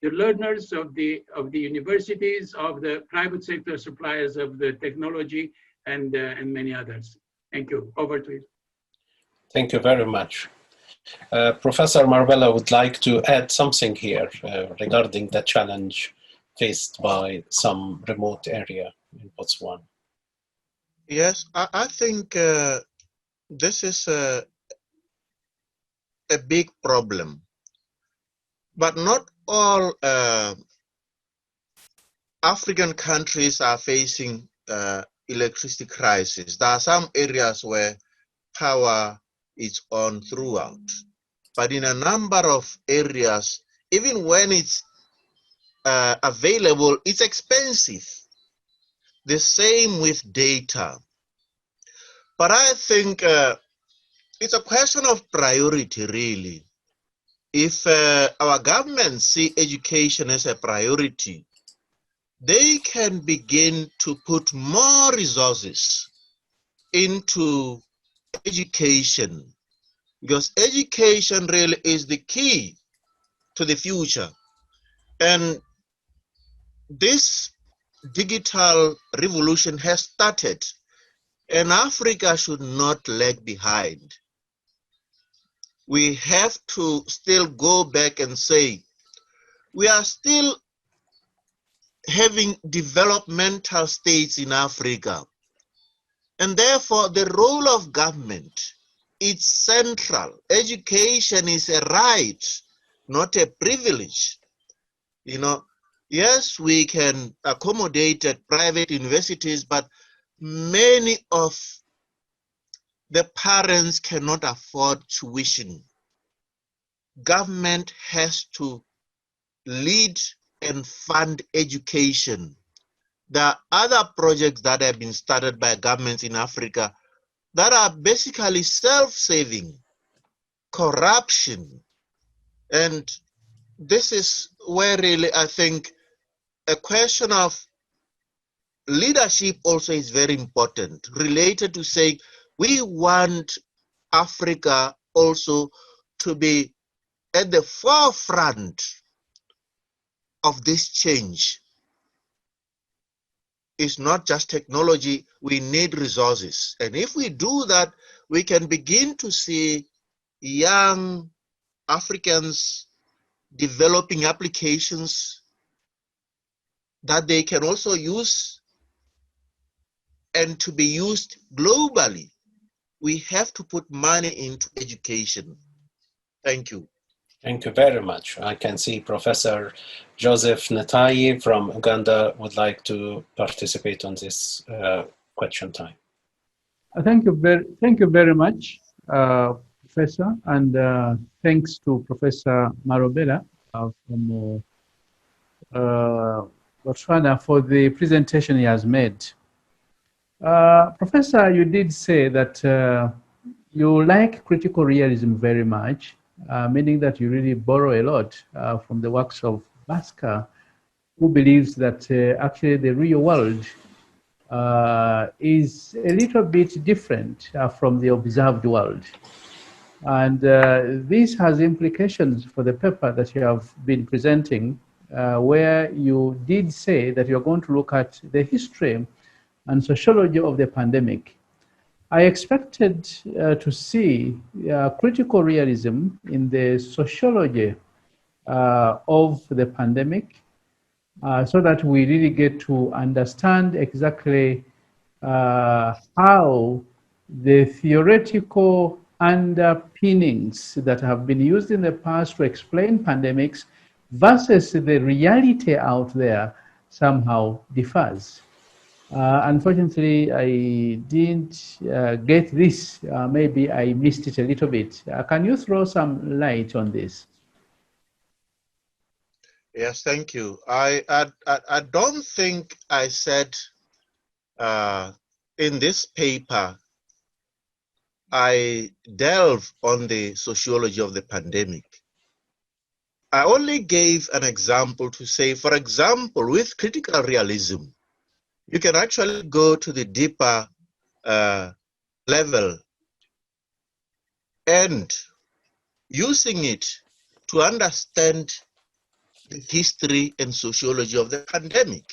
the learners, of the universities, of the private sector suppliers of the technology, and many others. Thank you. Over to you. Thank you very much. Professor Marobela would like to add something here regarding the challenge faced by some remote area in Botswana. Yes, I think this is a big problem, but not all African countries are facing electricity crisis. There are some areas where power is on throughout, but in a number of areas, even when it's available, it's expensive. The same with data. But I think it's a question of priority, really. If our governments see education as a priority, they can begin to put more resources into education, because education really is the key to the future. And this digital revolution has started, and Africa should not lag behind. We have to still go back and say, we are still having developmental states in Africa. And therefore, the role of government is central. Education is a right, not a privilege. You know, yes, we can accommodate at private universities, but many of the parents cannot afford tuition. Government has to lead and fund education. There are other projects that have been started by governments in Africa that are basically self-saving, corruption. And this is where really I think a question of leadership also is very important, related to saying we want Africa also to be at the forefront of this change. It's not just technology, we need resources. And if we do that, we can begin to see young Africans developing applications that they can also use and to be used globally. We have to put money into education. Thank you. Thank you very much. I can see Professor Joseph Natayi from Uganda would like to participate on this question time. Thank you very much, Professor, and thanks to Professor Marobela from Botswana for the presentation he has made. Professor, you did say that you like critical realism very much, meaning that you really borrow a lot from the works of Basker, who believes that actually the real world is a little bit different from the observed world. And this has implications for the paper that you have been presenting, where you did say that you're going to look at the history and sociology of the pandemic. I expected to see critical realism in the sociology of the pandemic, so that we really get to understand exactly how the theoretical underpinnings that have been used in the past to explain pandemics versus the reality out there somehow differs. Unfortunately, I didn't get this. Maybe I missed it a little bit. Can you throw some light on this? Yes, thank you. I don't think I said in this paper I delve on the sociology of the pandemic. I only gave an example to say, for example, with critical realism, you can actually go to the deeper level and using it to understand the history and sociology of the pandemic.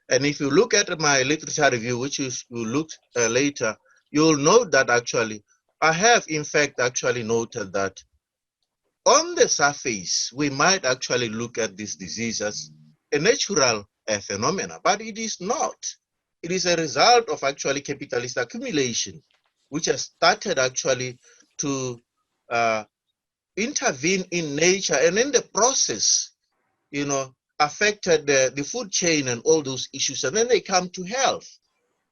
And if you look at my literature review, which you will look later, you'll note that actually, I have in fact actually noted that on the surface, we might actually look at this disease as a natural phenomena, but it is not. It is a result of actually capitalist accumulation, which has started actually to intervene in nature, and in the process, you know, affected the food chain and all those issues, and then they come to health.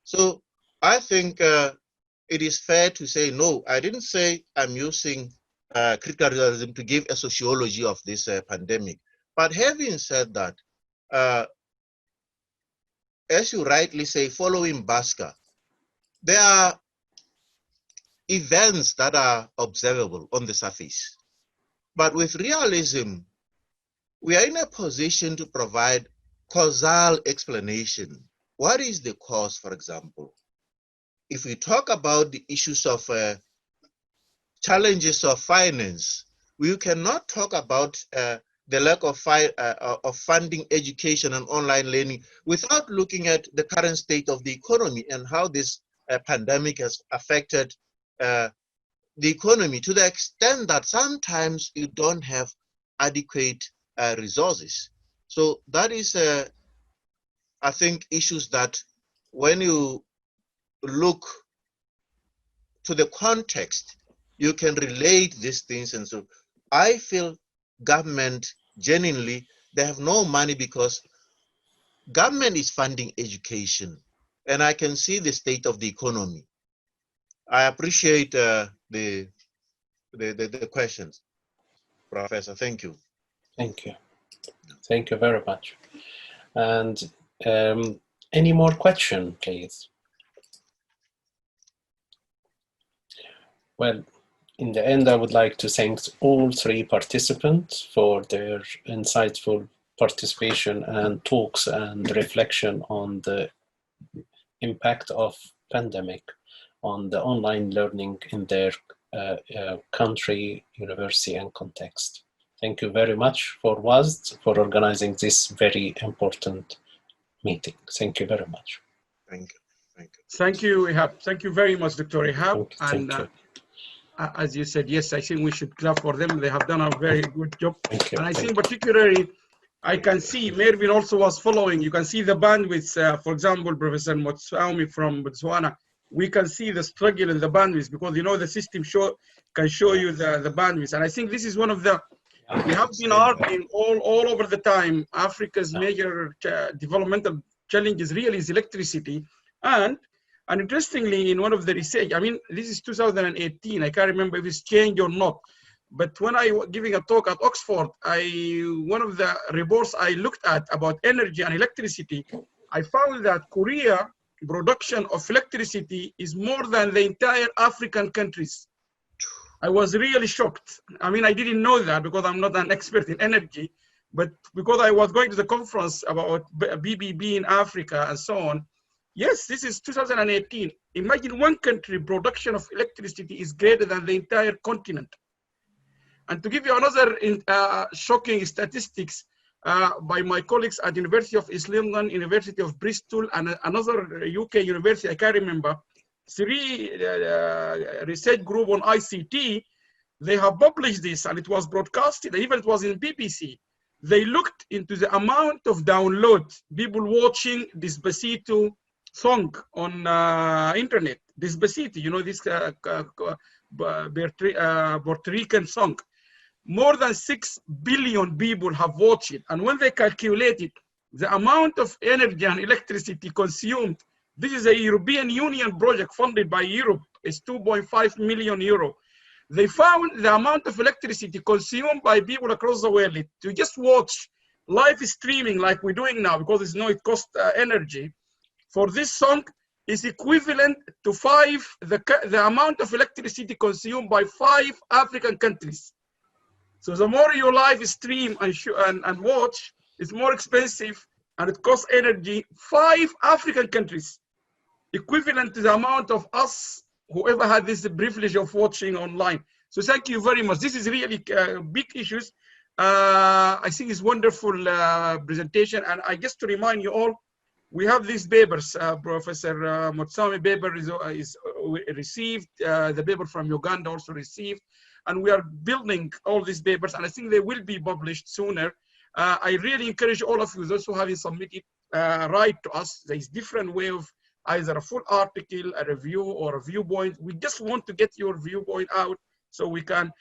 So I think it is fair to say, no, I didn't say I'm using critical realism to give a sociology of this pandemic. But having said that, as you rightly say, following Basca, there are events that are observable on the surface. But with realism, we are in a position to provide causal explanation. What is the cause, for example? If we talk about the issues of challenges of finance, we cannot talk about the lack of funding education and online learning without looking at the current state of the economy and how this pandemic has affected the economy, to the extent that sometimes you don't have adequate resources. So that is, I think, issues that when you look to the context, you can relate these things. And so I feel government, genuinely, they have no money because government is funding education. And I can see the state of the economy. I appreciate the questions, Professor. Thank you. Thank you. Thank you very much. And any more question, please? Well, in the end, I would like to thank all three participants for their insightful participation and talks and reflection on the impact of pandemic on the online learning in their country, university, and context. Thank you very much for WASD for organizing this very important meeting. Thank you very much. Thank you. Thank you. Thank you, Ihab. Thank you very much, Dr. Ihab. Thank you. As you said, yes, I think we should clap for them. They have done a very good job. Thank you. And I think particularly, I can see Mervin also was following. You can see the bandwidth, for example, Professor Motsomi from Botswana. We can see the struggle in the bandwidth because, you know, the system can show you the bandwidth. And I think this is one of the, we have been arguing all over the time, Africa's major developmental challenges really is electricity. And interestingly, in one of the research, I mean, this is 2018, I can't remember if it's changed or not. But when I was giving a talk at Oxford, one of the reports I looked at about energy and electricity, I found that Korea production of electricity is more than the entire African countries. I was really shocked. I mean, I didn't know that because I'm not an expert in energy, but because I was going to the conference about BBB in Africa and so on. Yes, this is 2018. Imagine one country production of electricity is greater than the entire continent. And to give you another shocking statistics by my colleagues at University of East London, University of Bristol, and another UK university, I can't remember, three research group on ICT, they have published this and it was broadcasted, even it was in BBC. They looked into the amount of download, people watching Despacito song on internet. Despacito, you know, this Puerto Rican song. More than 6 billion people have watched it. And when they calculated the amount of energy and electricity consumed, this is a European Union project funded by Europe. It's 2.5 million euro. They found the amount of electricity consumed by people across the world to just watch live streaming like we're doing now, because it costs energy. For this song is equivalent to the amount of electricity consumed by 5 African countries. So the more you live stream and watch, it's more expensive and it costs energy. 5 African countries, equivalent to the amount of us, whoever had this privilege of watching online. So thank you very much. This is really big issues. I think it's wonderful presentation. And I guess to remind you all, we have these papers. Professor Motsomi paper is received. The paper from Uganda also received. and we are building all these papers, and I think they will be published sooner. I really encourage all of you, those who haven't submitted, write to us. There is different way of either a full article, a review, or a viewpoint. We just want to get your viewpoint out so we can,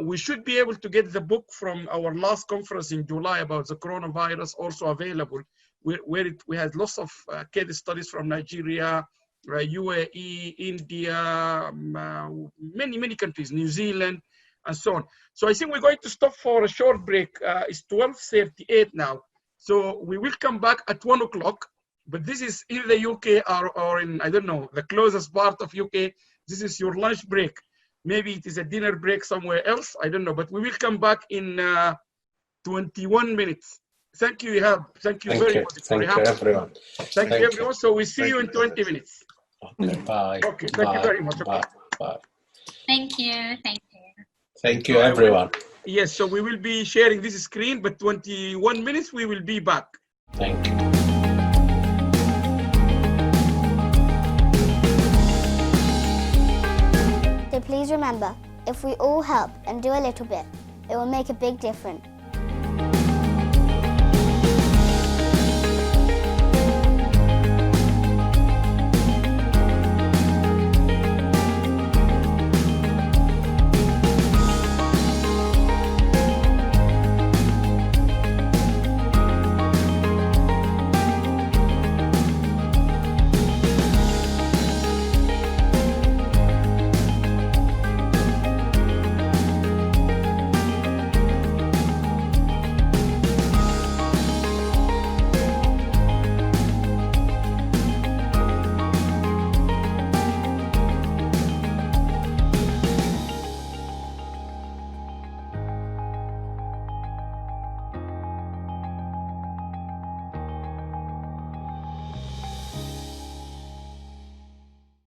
we should be able to get the book from our last conference in July about the coronavirus also available, where we had lots of case studies from Nigeria, UAE, India, many countries, New Zealand, and so on. So I think we're going to stop for a short break. It's 12:38 now. So we will come back at 1 o'clock, but this is in the UK or in, I don't know, the closest part of UK. This is your lunch break. Maybe it is a dinner break somewhere else. I don't know, but we will come back in 21 minutes. Thank you, Ihab. Thank you very much. Thank you, everyone. Thank you, everyone. So we see you in 20 minutes. Okay, bye. Okay, thank you very much. Bye. Bye. Thank you. Thank you. Thank you, everyone. Yes, so we will be sharing this screen, but 21 minutes we will be back. Thank you. So please remember, if we all help and do a little bit, it will make a big difference.